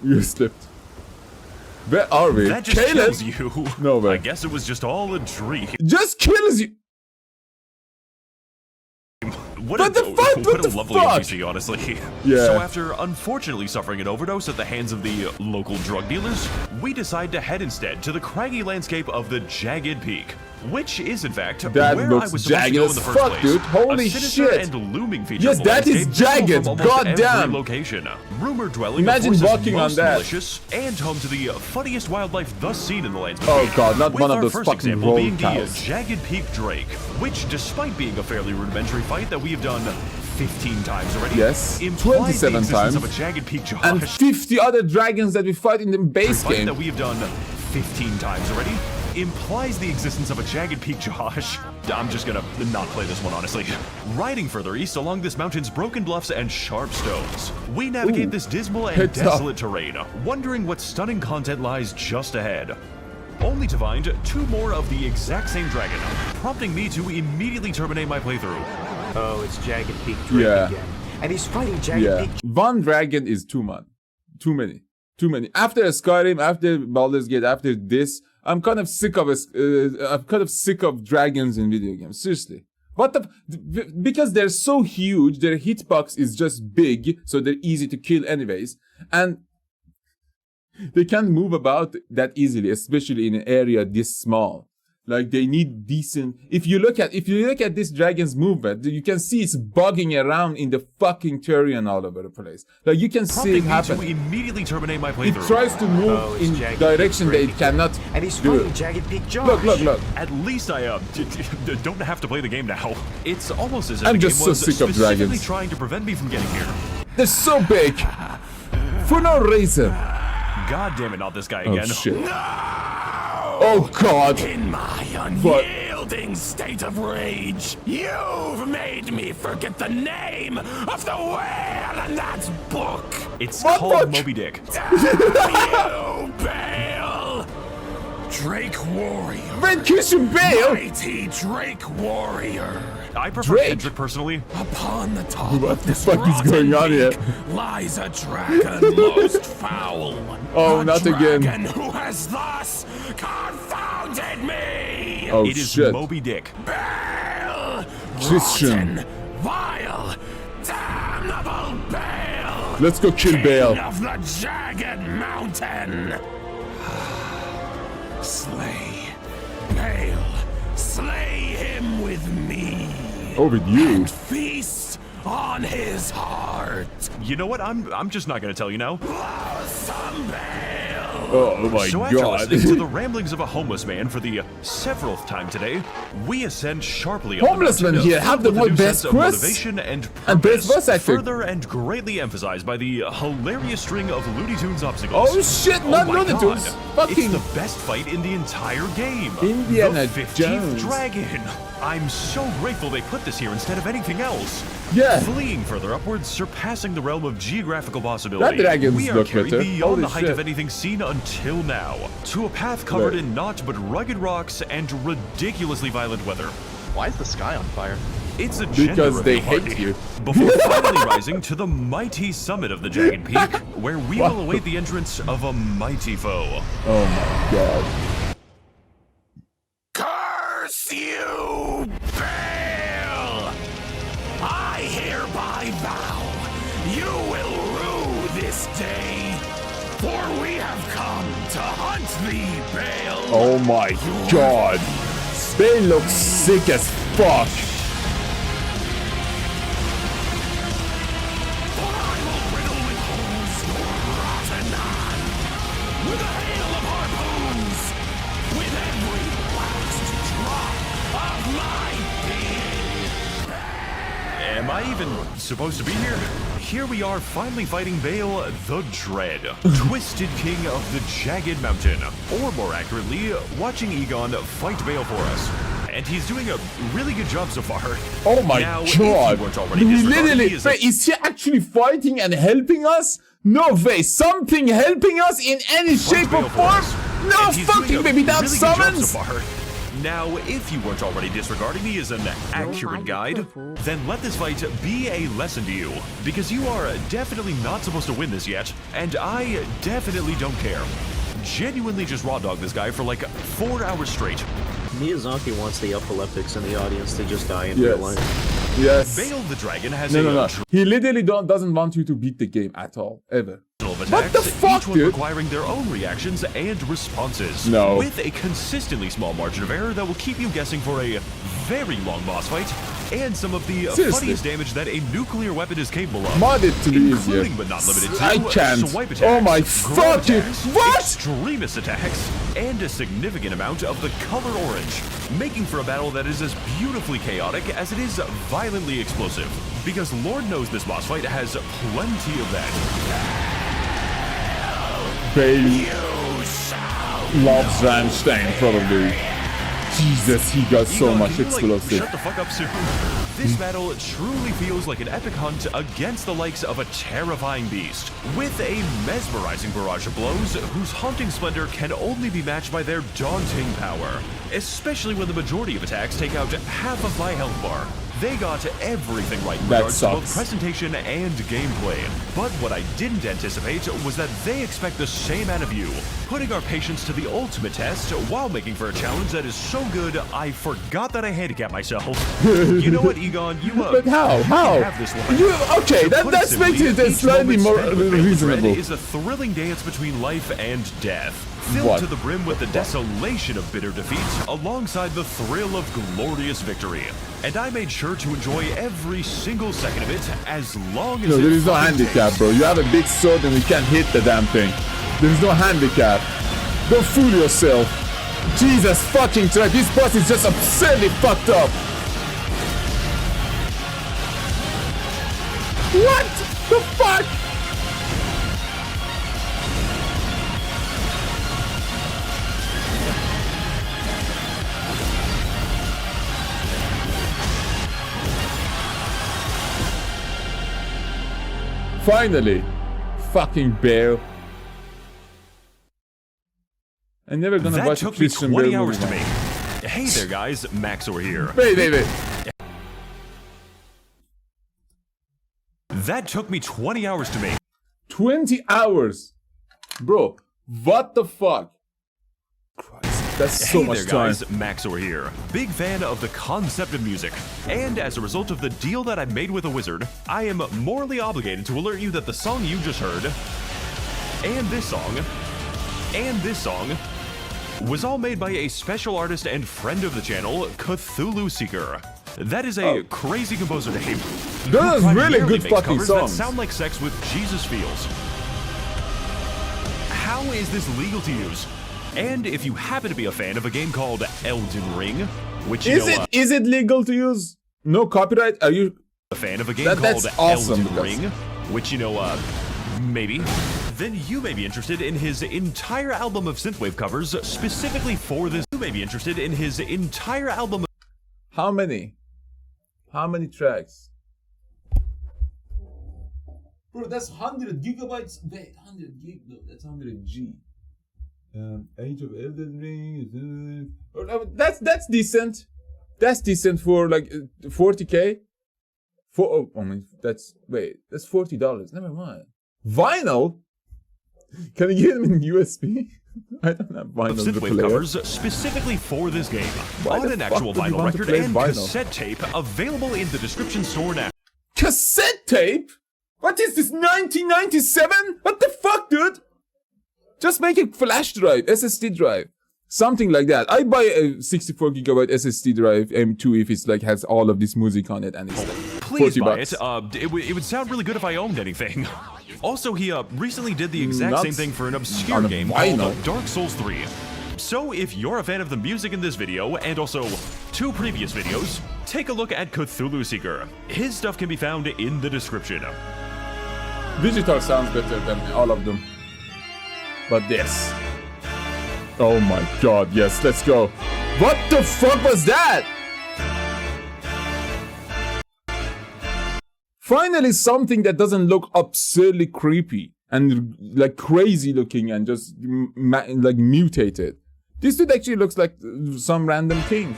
you slipped. Where are we? That just Caleb? kills you. No way. I guess it was just all a dream. Just kills you. What What the fuck? What a the lovely fuck? NPC, honestly. Yeah. So after unfortunately suffering an overdose at the hands of the local drug dealers, we decide to head instead to the craggy landscape of the Jagged Peak, which is in fact That where looks I was supposed to jagged go in as the first fuck, place. dude. Holy a sinister shit. and looming feature Yes, of the that is landscape visible jagged. from almost every Goddamn. location. Rumor dwelling, Imagine of course, walking is on most that. malicious and home to the funniest wildlife thus seen in the lands Oh between. god, not With one of our those first fucking example roll being cows. the Jagged Peak Drake, which, despite being a fairly rudimentary fight that we have done 15 times already, Yes, implies 27 the existence times. of a Jagged Peak Josh. And 50 other dragons that we fight in the base fight game. that we have done 15 times already implies the existence of a Jagged Peak Josh. I'm just gonna not play this one, honestly. Riding further east along this mountain's broken bluffs and sharp stones, we navigate Ooh. this dismal and It's tough. desolate terrain, wondering what stunning content lies just ahead. Only to find 2 more of the exact same dragon, prompting me to immediately terminate my playthrough. Oh, it's Jagged Peak Drake Yeah. again. And he's fighting Jagged Yeah. Peak. One dragon is too much. Too many. Too many. After Skyrim, after Baldur's Gate, after this, I'm kind of sick of dragons in video games. Seriously. What the? Because they're so huge, their hitbox is just big, so they're easy to kill anyways, and they can't move about that easily, especially in an area this small. Like they need decent. If you look at this dragon's movement, you can see it's bugging around in the fucking terrain all over the place. Like you can see it happen. To immediately terminate my playthrough. It tries to move in direction that it cannot. And he's do fighting it. Jagged Peak Josh. Look. At least I don't have to play the game now. It's almost as if I'm the just game so was sick of specifically dragons. trying to prevent me from getting here. They're so big for no reason. God damn it! Not this guy again. Oh shit. Oh god! In my unyielding state of rage, you've made me forget the name of the whale in that book. It's What called book? Moby Dick. You, Bale! Drake Warrior. Red Christian Bale! Mighty Drake Warrior. I prefer Drake? Kendrick personally. Upon the top What of the this fuck is going on here? peak lies a dragon most foul. Oh, a not again. dragon who has thus confounded me. Oh It is shit. Moby Dick. Bale! Christian. Rotten, vile, damnable Bale! Let's go kill King Bale. of the Jagged Mountain! Slay Bale! Slay him with me! Oh, with you. And feast on his heart! You know what? I'm just not gonna tell you now. Loathsome Bale! Oh my So after god. listening to the ramblings of a homeless man for the several th time today, we ascend sharply up Homeless the men mountain, here have the filled with a new best sense of quests motivation and and best purpose, voice acting. further and greatly emphasized by the hilarious string of Looney Tunes obstacles. Oh shit, not my Looney God. Tunes. Fucking It's the best fight in the entire game. Indiana the 15th Jones. dragon. I'm so grateful they put this here instead of anything else. Yeah. Fleeing further upwards, surpassing the realm of geographical possibility. That dragons we are look carried better. beyond Holy the height shit. of anything seen until now, to a path covered Right. in naught but rugged rocks and ridiculously violent weather. Why is the sky on fire? It's a Because gender they reveal hate party. you. Before finally rising to the mighty summit of the Jagged Peak, where we will await the entrance of a mighty foe. Oh my god. Curse you, Bale! I hereby vow you will rue this day, for we have come to hunt thee, Bale. Oh my god. Bale looks sick as fuck. For I will riddle with holes your rotten hand, with a hail of harpoons, with every last drop of my being. Am I even supposed to be here? Here we are finally fighting Bale the Dread, Twisted King of the Jagged Mountain. Or more accurately, watching Egon fight Bale for us. And he's doing a really good job so far. Oh my now, if god. you weren't already He disregarding literally, me as wait, is he actually fighting and helping us? No way. Something helping us in any shape or Bale for form? us. No And he's doing fucking a way, without really good job summons? so far. Now, if you weren't already disregarding me as an accurate guide, then let this fight be a lesson to you, because you are definitely not supposed to win this yet, and I definitely don't care. Genuinely just raw dog this guy for like 4 hours straight. Miyazaki wants the epileptics in the audience to just die in real life. Yes. Bale the Dragon has No. He literally doesn't want you to beat the game at all, ever. What the fuck, each one dude? requiring their own reactions and responses. No. With a consistently small margin of error that will keep you guessing for a very long boss fight, and some of the Seriously. funniest damage that a nuclear weapon is capable of. Mod it to be easier. Including but not limited to I can't. swipe attacks, Oh my grab fucking... attacks, What? extremist attacks, and a significant amount of the color orange, making for a battle that is as beautifully chaotic as it is violently explosive. Because Lord knows this boss fight has plenty of that. Bale loves Rammstein, probably. Jesus, he got so Egon, much can you, explosive. shut the fuck up soon. This battle truly feels like an epic hunt against the likes of a terrifying beast, with a mesmerizing barrage of blows whose haunting splendor can only be matched by their daunting power, especially when the majority of attacks take out half of my health bar. They got everything right in regards to both presentation and gameplay. But what I didn't anticipate was that they expect the same out of you, putting our patience to the ultimate test while making for a challenge that is so good I forgot that I handicapped myself. You know what, Egon? You but how? have this one. Okay, that's making it slightly more reasonable. Is a thrilling dance between life and death, filled to the brim with the desolation of bitter defeat, alongside the thrill of glorious victory. And I made sure to enjoy every single second of it as long as there is no handicap, bro. You have a big sword and you can't hit the damn thing. There is no handicap. Don't fool yourself. Jesus fucking Christ, this boss is just absurdly fucked up. What the fuck? Finally, fucking bear. I'm never gonna watch took a Christian me 20 Bale hours movie. to make. Hey there, guys, Max0r here. Wait. That took me 20 hours to make. 20 hours, bro. What the fuck? Christ, that's so much there, time. Guys, Max0r here. Big fan of the concept of music, and as a result of the deal that I made with a wizard, I am morally obligated to alert you that the song you just heard, and this song, was all made by a special artist and friend of the channel, Cthulhu Seeker. That is a crazy composer name. Those really good fucking songs. That sound like sex with Jesus feels. How is this legal to use? And if you happen to be a fan of a game called Elden Ring, which is it legal to use? No copyright? Are you a fan of a game called Elden Ring, which maybe, then you may be interested in his entire album of synthwave covers specifically for this. You may be interested in his entire album. How many? How many tracks? Bro, that's 100 gigabytes. Wait, 100 gig? No, that's 100 G. Age of Elden Ring. That's decent. That's decent for like 40k. That's $40. Never mind. Vinyl? Can you get them in USB? I don't have vinyl synthwave covers specifically for this game on an actual vinyl record and cassette tape available in the description store now. Cassette tape? What is this, 1997? What the fuck, dude? Just make a flash drive, SSD drive, something like that. I buy a 64 gigabyte SSD drive M2 if it's like has all of this music on it and it's like Please buy $40. it. It would sound really good if I owned anything. Also, he recently did the exact same thing for an obscure game called Dark Souls 3. So if you're a fan of the music in this video, and also 2 previous videos, take a look at Cthulhu Seeker. His stuff can be found in the description. Digital sounds better than all of them. But this. Oh my god, yes, let's go. What the fuck was that? Finally something that doesn't look absurdly creepy and like crazy looking and just like mutated. This dude actually looks like some random king.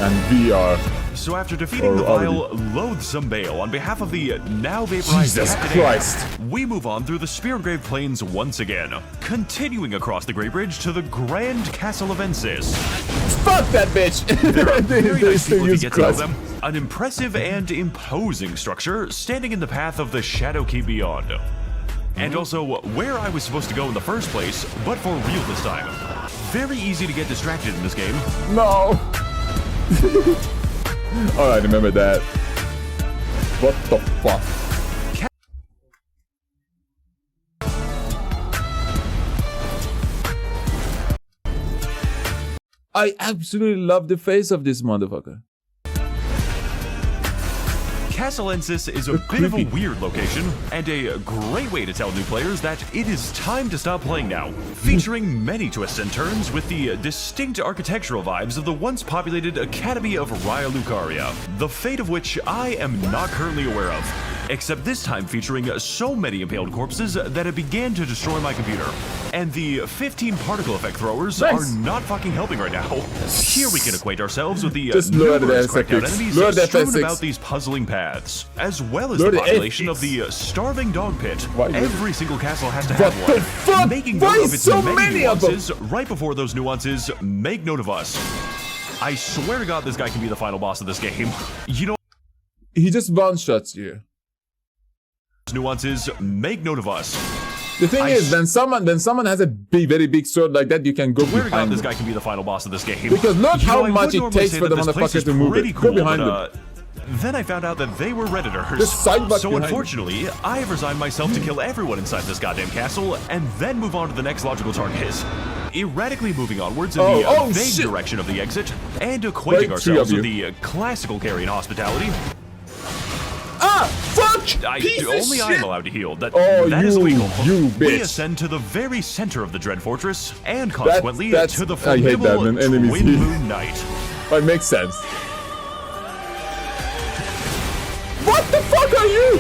And VR. So after defeating the vile, loathsome Bale on behalf of the now vaporized Captain, we move on through the Spirit-Grave Plains once again, continuing across the Great Bridge to the Grand Castle of Ensis. Fuck that bitch! There are very nice people to get to know them. An impressive and imposing structure standing in the path of the Shadow Keep Beyond. And also where I was supposed to go in the first place, but for real this time. Very easy to get distracted in this game. No! Alright, remember that. What the fuck? I absolutely love the face of this motherfucker. Castle Ensis is a bit of a weird location, and a great way to tell new players that it is time to stop playing now, featuring many twists and turns with the distinct architectural vibes of the once populated Academy of Raya Lucaria, the fate of which I am not currently aware of. except this time featuring so many impaled corpses that it began to destroy my computer. And the 15 particle effect throwers are not fucking helping right now. Here we can acquaint ourselves with the numerous crackdown enemies strewn about these puzzling paths, as well as the population of the starving dog pit. Every single castle has to have one. Making note of its many nuances, right before those nuances, make note of us. I swear to God, this guy can be the final boss of this game. You know, he just one-shots you. Nuances, make note of us. The thing is, when someone has a very big sword like that, you can go behind God, him. this guy can be the final boss of this game. Because look how much it takes for the motherfucker to move it. Go behind him. Then I found out that they were Redditors. Just so unfortunately, I have resigned myself to kill everyone inside this goddamn castle and then move on to the next logical target. Erratically moving onwards in the vague direction of the exit and acquainting ourselves with the classical carrion hospitality. Ah, fuck! Only I am allowed to heal. That is illegal. You bitch. We ascend to the very center of the Dread Fortress, and consequently to the formidable Twin Moon Knight. That makes sense. What the fuck are you?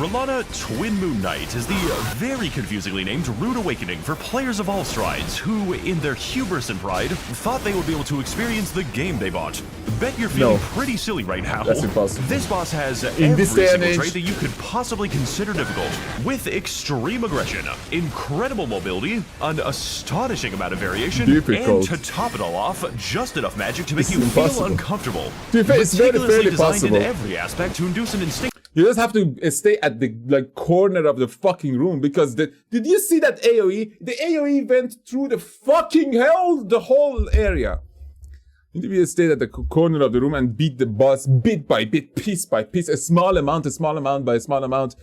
R'hllana Twin Moon Knight is the very confusingly named Rude Awakening for players of all strides who, in their hubris and pride, thought they would be able to experience the game they bought. Bet you're feeling pretty silly right now. That's impossible. This boss has every single trait that you could possibly consider difficult, with extreme aggression, incredible mobility, an astonishing amount of variation, and to top it all off, just enough magic to make you feel uncomfortable. It's fairly designed possible. in every aspect to induce an instinct. You just have to stay at the corner of the fucking room because did you see that AoE? The AoE went through the fucking hell, the whole area. You need to stay at the corner of the room and beat the boss bit by bit, piece by piece, a small amount by a small amount,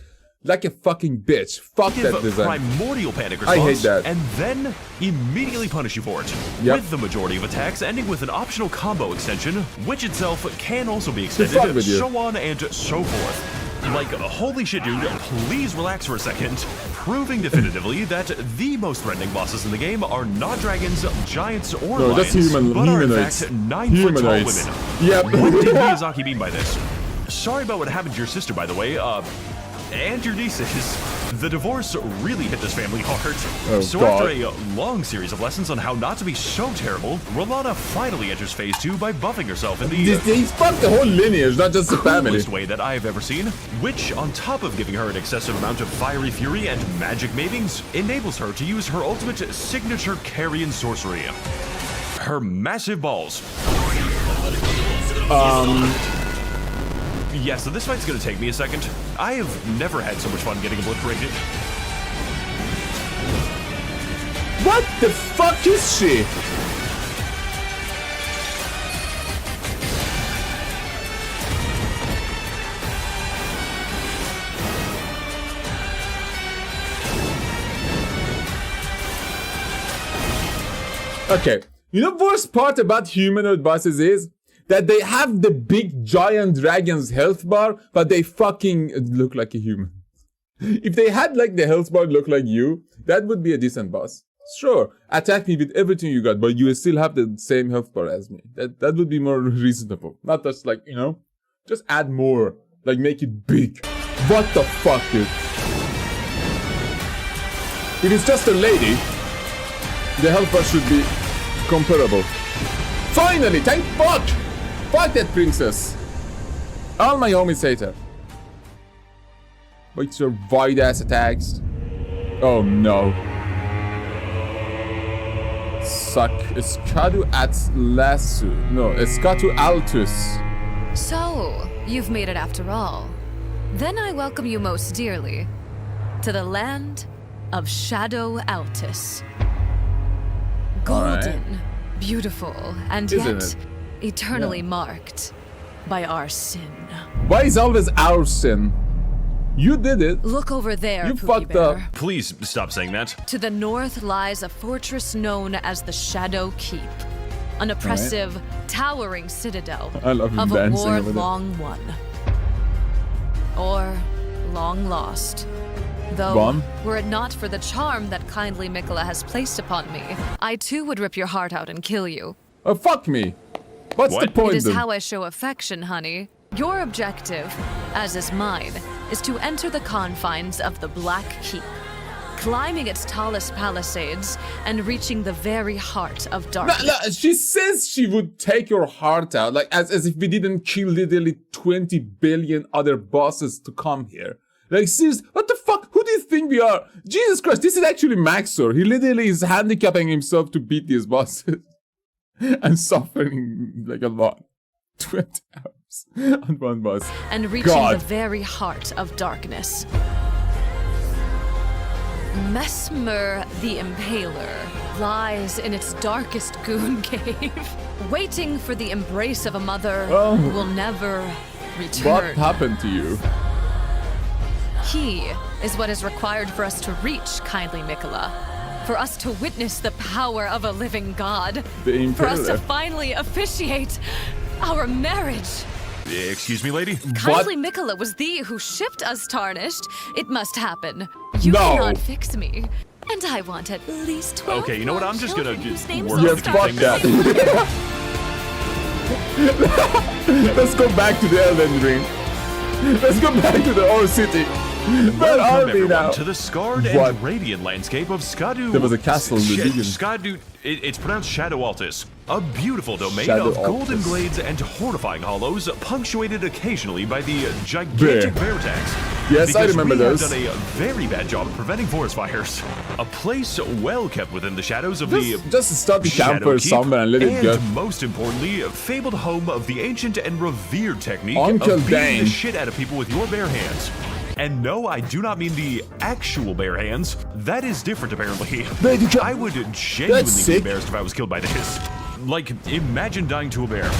like a fucking bitch. Fuck that design. Primordial panic response, I hate that. And then immediately punish you for it. Yep. With the majority of attacks ending with an optional combo extension, which itself can also be extended, so on and so forth. Like, holy shit, dude, please relax for a second. Proving definitively that the most threatening bosses in the game are not dragons, giants, or lions, but are in fact 9-foot-tall women. Yep. What did Miyazaki mean by this? Sorry about what happened to your sister, by the way, and your nieces. The divorce really hit this family hard. After a long series of lessons on how not to be so terrible, R'hllana finally enters phase 2 by buffing herself in the he's fucked the whole lineage, not just the family. Coolest way that I have ever seen, which, on top of giving her an excessive amount of fiery fury and magic mavings, enables her to use her ultimate signature carrion sorcery. Her massive balls. Yeah, so this fight's gonna take me a second. I have never had so much fun getting obliterated. What the fuck is she? Okay, you know the worst part about humanoid bosses is that they have the big giant dragon's health bar, but they fucking look like a human. If they had like the health bar look like you, that would be a decent boss. Sure, attack me with everything you got, but you still have the same health bar as me. That would be more reasonable. Not just like, you know, just add more, like make it big. What the fuck, dude? If it's just a lady, the health bar should be comparable. Finally, thank fuck! Fuck that princess! All my homies hate her. Wait, your wide ass attacks. Oh no. Suck. Escadu at Lasso. No, Escatu Altus. So, you've made it after all. Then I welcome you most dearly to the land of Shadow Altus. Golden, beautiful, and yet eternally marked by our sin. Why is always our sin? You did it. Look over there, you Pookie fucked Bear. up. Please stop saying that. To the north lies a fortress known as the Shadow Keep, an oppressive, towering citadel of a war long won. Or long lost. Though, Bomb? were it not for the charm that kindly Mikola has placed upon me, I too would rip your heart out and kill you. Oh, fuck me. What's the point It is then? how I show affection, honey. Your objective, as is mine, is to enter the confines of the Black Keep, climbing its tallest palisades and reaching the very heart of darkness. No, she says she would take your heart out, like as if we didn't kill literally 20 billion other bosses to come here. Like, seriously, what the fuck? Who do you think we are? Jesus Christ, this is actually Max0r. He literally is handicapping himself to beat these bosses. And suffering like a lot. 20 hours on one boss. And reaching the very heart of darkness. Max0r the Impaler lies in its darkest goon cave, waiting for the embrace of a mother who will never return. What happened to you? He is what is required for us to reach kindly Mikola. For us to witness the power of a living god. For us to finally officiate our marriage. Excuse me, lady? Kindly Mikola was thee who shipped us tarnished. It must happen. You cannot fix me. And I want at least 12 Okay, you know what? I'm just gonna work Yeah, fuck that. Let's go back to the Elden ring. Let's go back to the old city. Where are we now? To the scarred and radiant landscape of Skadu. There was a castle in the beginning. Skadu, it's pronounced Shadow Altus. A beautiful domain of golden glades and horrifying hollows, punctuated occasionally by the gigantic bear attacks. Yes, I remember those. We have done a very bad job of preventing forest fires. A place well kept within the shadows of the just start the camper somewhere and let it go. And most importantly, fabled home of the ancient and revered technique Uncle of beating Dane. the shit out of people with your bare hands. And no, I do not mean the actual bare hands. That is different, apparently. I would genuinely be embarrassed if I was killed by this. Like, imagine dying to a bear.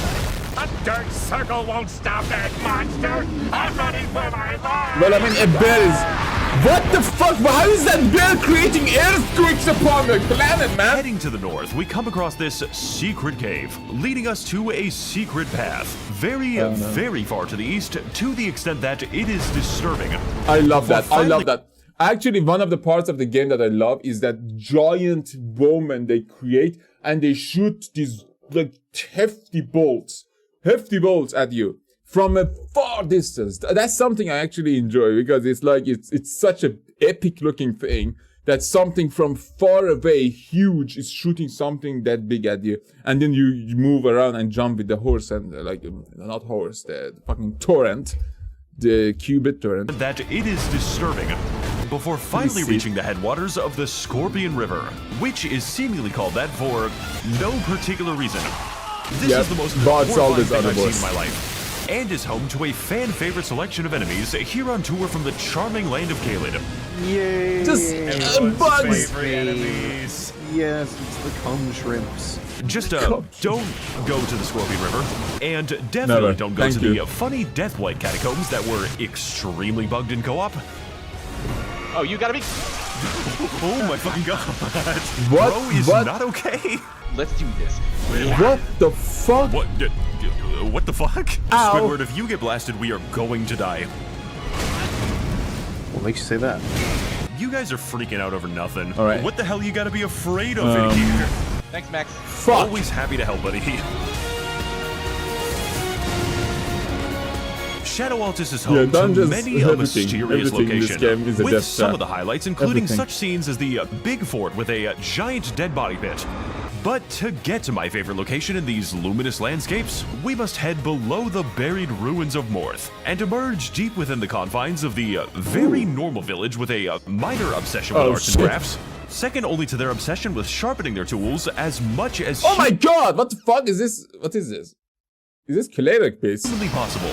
A dark circle won't stop that monster! I'm running for my life! Well, I mean, a bear is... What the fuck? How is that bear creating earthquakes upon the planet, man? Heading to the north, we come across this secret cave, leading us to a secret path. Very far to the east, to the extent that it is disturbing. I love that. I love that. Actually, one of the parts of the game that I love is that giant bowman they create, and they shoot these like hefty bolts at you from a far distance. That's something I actually enjoy, because it's like it's such a epic looking thing that something from far away, huge, is shooting something that big at you, and then you move around and jump with the horse and like not horse, the fucking torrent, the qubit torrent. That it is disturbing. Before finally reaching the headwaters of the Scorpion River, which is seemingly called that for no particular reason. This is the most horrifying thing I've seen in my life, and is home to a fan-favorite selection of enemies here on tour from the charming land of Caelid. Yay! Just bugs! Enemies. Yes, it's the cum shrimps. Just don't go to the Scorpion River, and definitely don't go to the funny Deathblight catacombs that were extremely bugged in co-op. Oh, you gotta be... Oh my fucking god. What? Bro is not okay. Let's do this. What the fuck? What the fuck? Ow. Squidward, if you get blasted, we are going to die. What makes you say that? You guys are freaking out over nothing. All right. What the hell you gotta be afraid of in here? Thanks, Max. Fuck. Always happy to help, buddy. Shadow Altus is home to many a mysterious location, with some of the highlights including such scenes as the big fort with a giant dead body pit. But to get to my favorite location in these luminous landscapes, we must head below the buried ruins of Morth and emerge deep within the confines of the very normal village with a minor obsession with arts and crafts, second only to their obsession with sharpening their tools as much as oh my god, what the fuck is this? What is this? Is this caloric piece? humanly possible.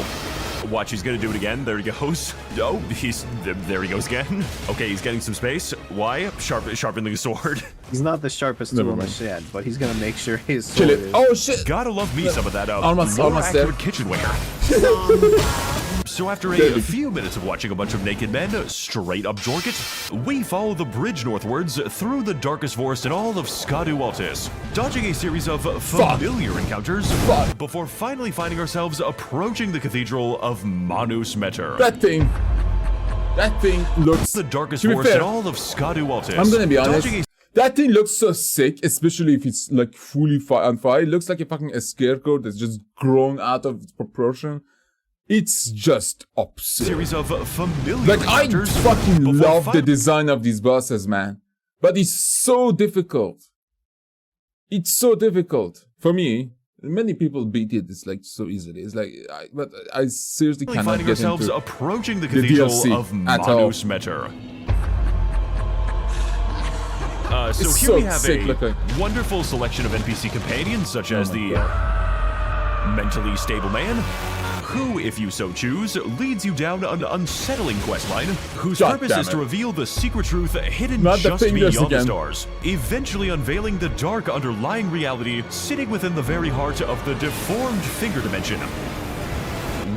Watch, he's gonna do it again. There he goes. Oh, there he goes again. Okay, he's getting some space. Why? Sharpening the sword. He's not the sharpest tool in the shed, but he's gonna make sure his Kill sword it. is... Oh shit! Gotta love me some of that almost more there. accurate kitchenware. So after a few minutes of watching a bunch of naked men straight up jork it, we follow the bridge northwards through the darkest forest in all of Skadu Altus, dodging a series of familiar encounters before finally finding ourselves approaching the cathedral of Max0r. That thing. That thing looks... The darkest to be forest fair, in all of Skadu Altis. I'm gonna be honest. Dodging That thing looks so sick, especially if it's like fully on fire. It looks like a fucking scarecrow that's just grown out of proportion. It's just absurd. Series of familiar like, I fucking love the design of these bosses, man. But it's so difficult. It's so difficult. For me, many people beat it. It's like so easily. It's like, but I seriously cannot finding get ourselves into approaching the the cathedral DLC of at all. Max0r. So It's here so we have sick a looking. wonderful selection of NPC companions, such as the mentally stable man, who, if you so choose, leads you down an unsettling questline, whose purpose is to reveal the secret truth hidden just beyond the stars, eventually unveiling the dark underlying reality sitting within the very heart of the deformed finger dimension.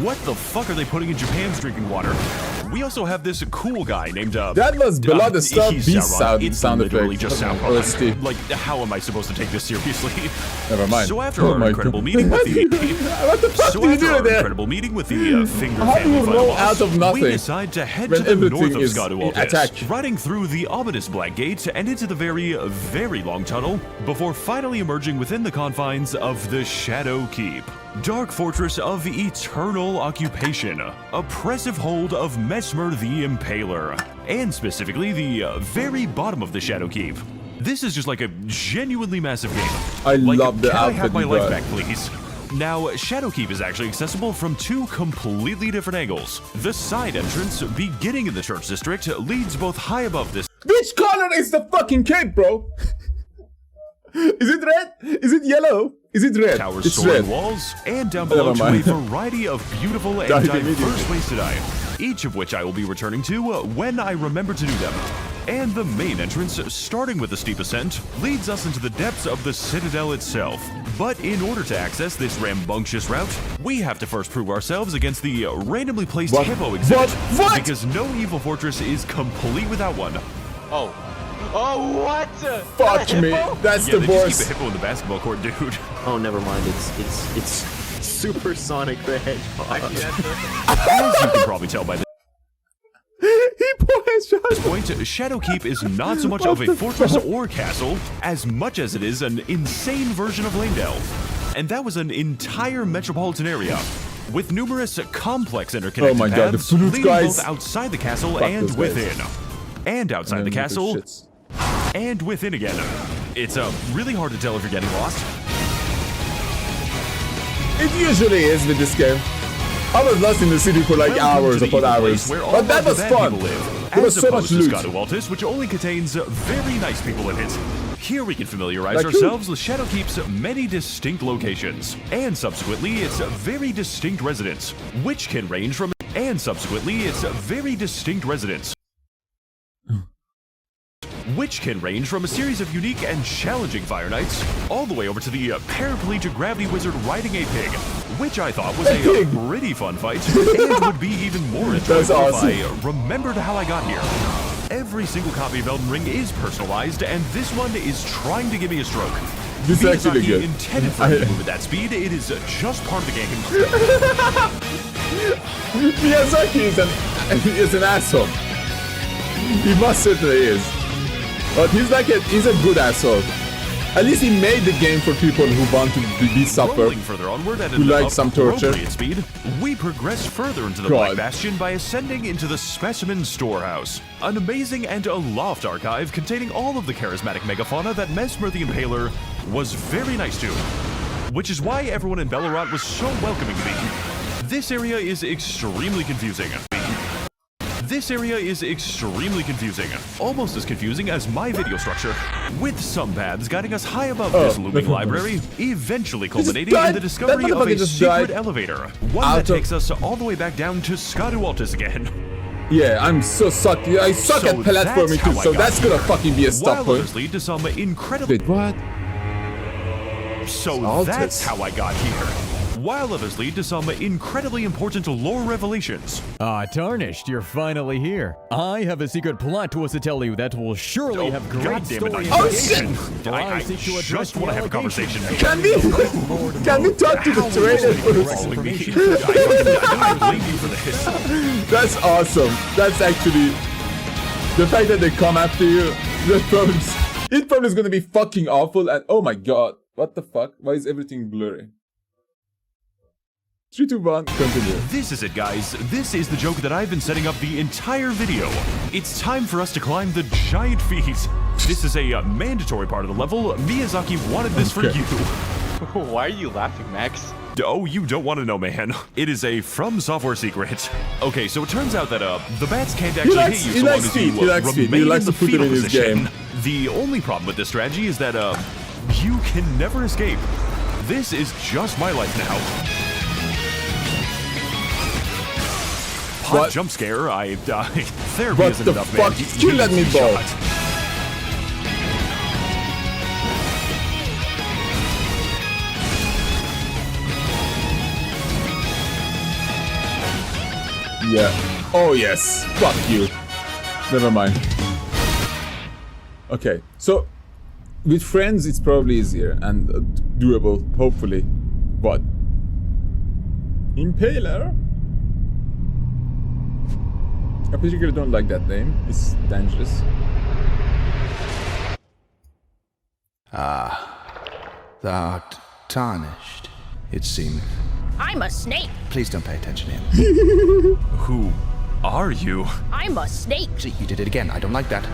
What the fuck are they putting in Japan's drinking water? We also have this cool guy named that was below the stuff beast sound literally effect. just sound OST. like, how am I supposed to take this seriously? Never mind. So after our incredible meeting with the what the fuck do you do there? incredible meeting with the finger How do family you final roll boss, out of nothing we decide to head when to the north everything of is Skadu in attack? Altis, riding through the ominous black gate and into the very, very long tunnel before finally emerging within the confines of the Shadow Keep. Dark fortress of eternal occupation, oppressive hold of Max0r the Impaler, and specifically the very bottom of the Shadow Keep. This is just like a genuinely massive game. I love the Can I outfit have my you life got. back, please? Now, Shadow Keep is actually accessible from two completely different angles. The side entrance, beginning in the church district, leads both high above this. Which color is the fucking cape, bro? Is it red? Is it yellow? Is it red? Towers, it's soaring red. walls, and down below to a variety of beautiful and diverse ways to die, each of which I will be returning to when I remember to do them. And the main entrance, starting with the steep ascent, leads us into the depths of the Citadel itself. But in order to access this rambunctious route, we have to first prove ourselves against the randomly placed hippo exhibit. What? Because no evil fortress is complete without one. Oh. Oh, what? Fuck me. That's the They worst. just keep a hippo in the basketball court, dude. Oh, never mind. It's Super Sonic the Hedgehog. As you can probably tell by this point, Shadow Keep is not so much of a fortress or castle as much as it is an insane version of Lanedale. And that was an entire metropolitan area with numerous complex interconnected paths leading both outside the castle and within. And outside the castle, and within again. It's really hard to tell if you're getting lost. It usually is with this game. I was lost in the city for like hours upon hours, but that was fun. There was so much loot. Skadu Altis, which only contains very nice people in it. Here we can familiarize Like ourselves with Shadow Keep's many distinct locations, and subsequently its very distinct residents, which can range from a series of unique and challenging Fire Knights, all the way over to the paraplegic gravity wizard riding a pig, which I thought was a pretty fun fight, and would be even more enjoyable if I remembered how I got here. Every single copy of Elden Ring is personalized, and this one is trying to give me a stroke. This is actually good. Intended for me to move at that speed, it is just part of the game. Miyazaki is an asshole. He most certainly is. But he's a good asshole. At least he made the game for people who want to be suffer, further onward at who like some torture. Speed, we progress further into the Black Bastion by ascending into the Specimen Storehouse, an amazing and aloft archive containing all of the charismatic megafauna that Max0r the Impaler was very nice to, which is why everyone in Bellerot was so welcoming to me. This area is extremely confusing. Almost as confusing as my video structure, with some paths guiding us high above this looming library, eventually culminating in the discovery of a secret elevator, one that takes us all the way back down to Skadu Altis again. Yeah, I'm so sucked. I suck at platforming too, so that's gonna fucking be a stop point. Others lead to some incredible... Wait, what? So that's how I got here. while others lead to some incredibly important lore revelations. Tarnished, you're finally here. I have a secret plot twist to tell you that will surely have great story implications. I just want to have a conversation. Can we talk to the trainer first? I blame you for this. That's awesome. That's actually the fact that they come after you. It probably is gonna be fucking awful. And oh my god, what the fuck? Why is everything blurry? 3, 2, 1, continue. This is it, guys. This is the joke that I've been setting up the entire video. It's time for us to climb the giant feat. This is a mandatory part of the level. Miyazaki wanted this for you. Why are you laughing, Max? Oh, you don't want to know, man. It is a From Software secret. Okay, so it turns out that the bats can't actually hit you so long as you remain in the fetal position. The only problem with this strategy is that you can never escape. This is just my life now. Hot jump scare. I therapy what isn't the enough, fuck? man. You let me go. Yeah. Oh yes. Fuck you. Never mind. Okay. So with friends, it's probably easier and doable, hopefully. But Impaler? I particularly don't like that name. It's dangerous. Ah, thou art tarnished, it seems. I'm a snake. Please don't pay attention to him. Who are you? I'm a snake. See, you did it again. I don't like that.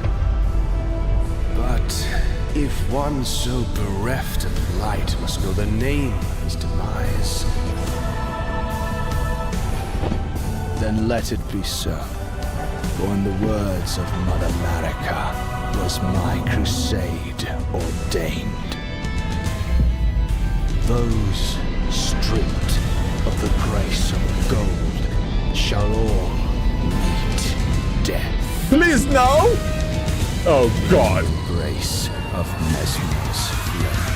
But if one so bereft of light must know the name of his demise, then let it be so. For in the words of Mother America, was my crusade ordained. Those stripped of the grace of gold shall all meet death. Please no! Oh god. Grace of Mesmer's flame.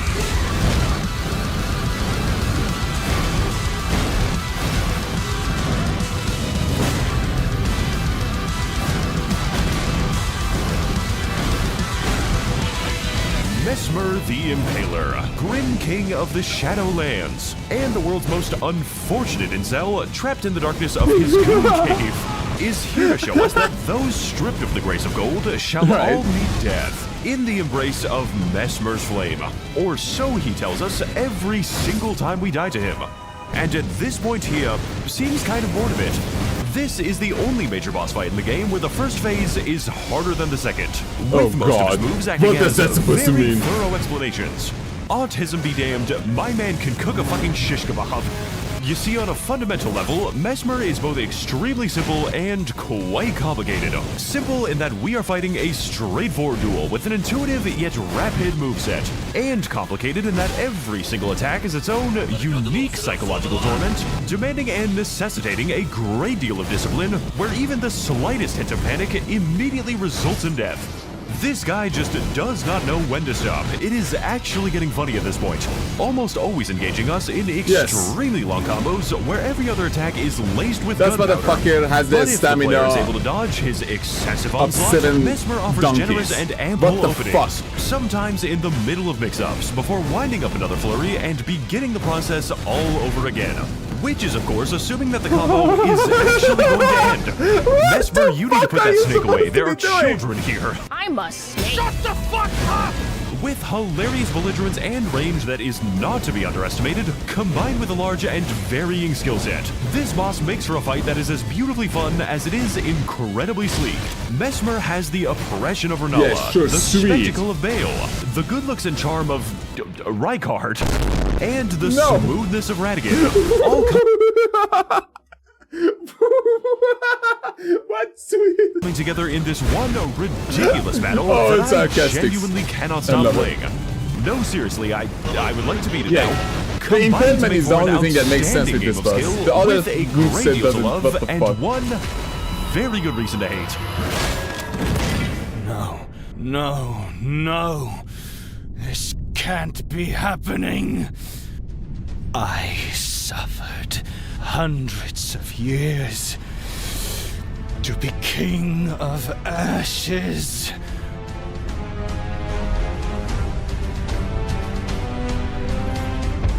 Max0r the Impaler, Grim King of the Shadowlands, and the world's most unfortunate incel, trapped in the darkness of his goon cave, is here to show us that those stripped of the grace of gold shall all meet death in the embrace of Max0r's flame. Or so he tells us every single time we die to him. And at this point he seems kind of bored of it. This is the only major boss fight in the game where the first phase is harder than the second, with most of his moves acting as very thorough explanations. Autism be damned, my man can cook a fucking shish kebab. You see, on a fundamental level, Max0r is both extremely simple and quite complicated. Simple in that we are fighting a straightforward duel with an intuitive yet rapid moveset, and complicated in that every single attack is its own unique psychological torment, demanding and necessitating a great deal of discipline, where even the slightest hint of panic immediately results in death. This guy just does not know when to stop. It is actually getting funny at this point, almost always engaging us in extremely long combos where every other attack is laced with gunpowder. This motherfucker has the stamina. But if the player is able to dodge his excessive onslaught, Max0r offers generous and ample openings, sometimes in the middle of mix-ups, before winding up another flurry and beginning the process all over again. Which is, of course, assuming that the combo is actually going to end. Max0r, you need to put that snake away. There are children here. I'm a snake. Shut the fuck up! With hilarious belligerence and range that is not to be underestimated, combined with a large and varying skill set, this boss makes for a fight that is as beautifully fun as it is incredibly sleek. Max0r has the oppression of Renala, the spectacle of Bale, the good looks and charm of Rykard, and the smoothness of Radigan. All coming together in this one ridiculous battle that I genuinely cannot stop playing. No, seriously, I would like to beat it now. The impalement is the only thing that makes sense with this boss. The other with a great deal of love and one very good reason to hate. No, no, no. This can't be happening. I suffered hundreds of years to be king of ashes.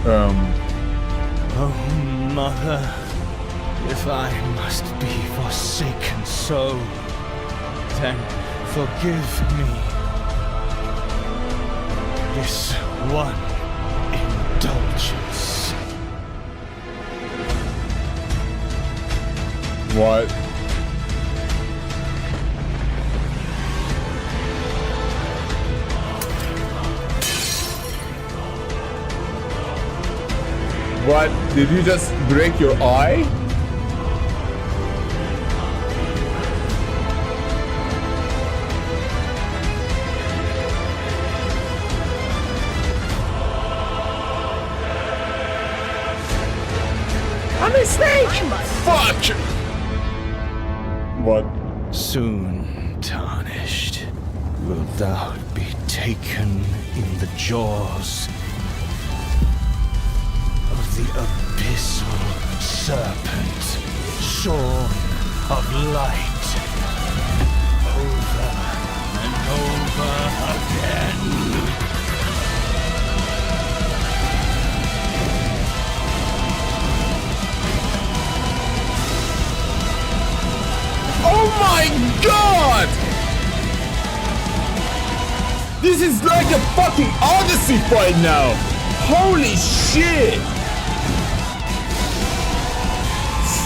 Oh, Mother, if I must be forsaken so, then forgive me this one indulgence. What? What? Did you just break your eye? I'm a snake! Fuck! What? Soon, tarnished, wilt thou be taken in the jaws of the abyssal serpent, shorn of light, over and over again. Oh my god! This is like a fucking Odyssey fight now! Holy shit!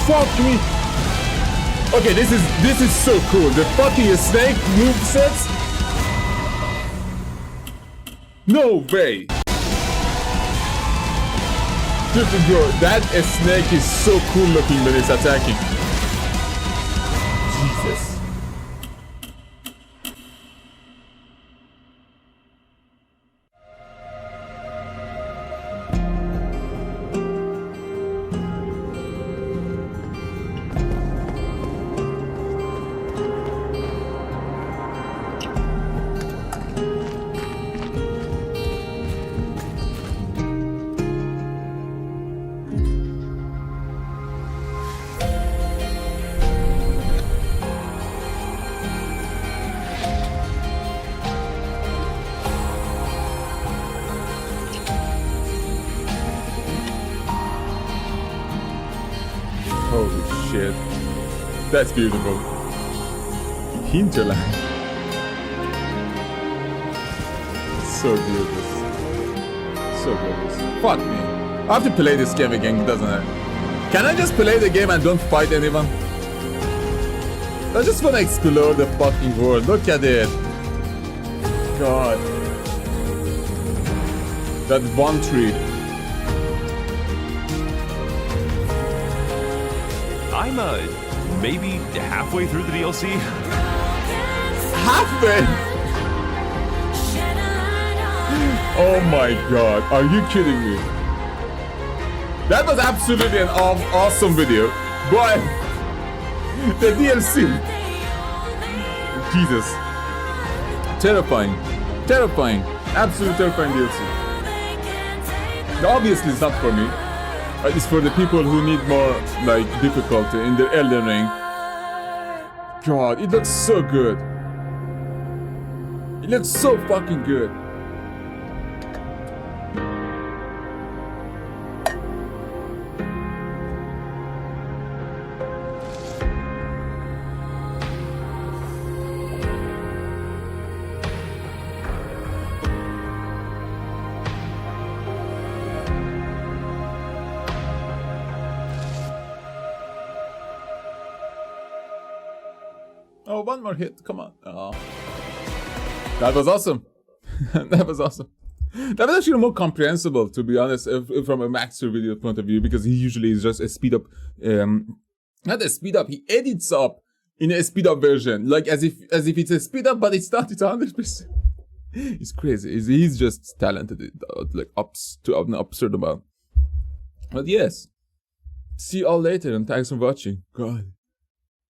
Fuck me! Okay, this is so cool. The fucking snake movesets? No way! Dude, bro, that snake is so cool looking when it's attacking. Jesus. Holy shit. That's beautiful. Hinterland. So gorgeous. So gorgeous. Fuck me. I have to play this game again, doesn't it? Can I just play the game and don't fight anyone? I just want to explore the fucking world. Look at it. God. That one tree. I'm maybe halfway through the DLC. Halfway? Oh my god, are you kidding me? That was absolutely an awesome video, but the DLC. Jesus. Terrifying. Terrifying. Absolutely terrifying DLC. Obviously it's not for me. It's for the people who need more, like, difficulty in the Elden Ring. God, it looks so good. It looks so fucking good. Oh, one more hit. Come on. Oh. That was awesome. That was awesome. That was actually more comprehensible, to be honest, if from a Max0r video point of view, because he usually is just a speed up. Not a speed up. He edits up in a speed up version, like as if it's a speed up, but it's not. It's 100%. It's crazy. He's just talented, like to an absurd amount. But yes. See you all later, and thanks for watching. God.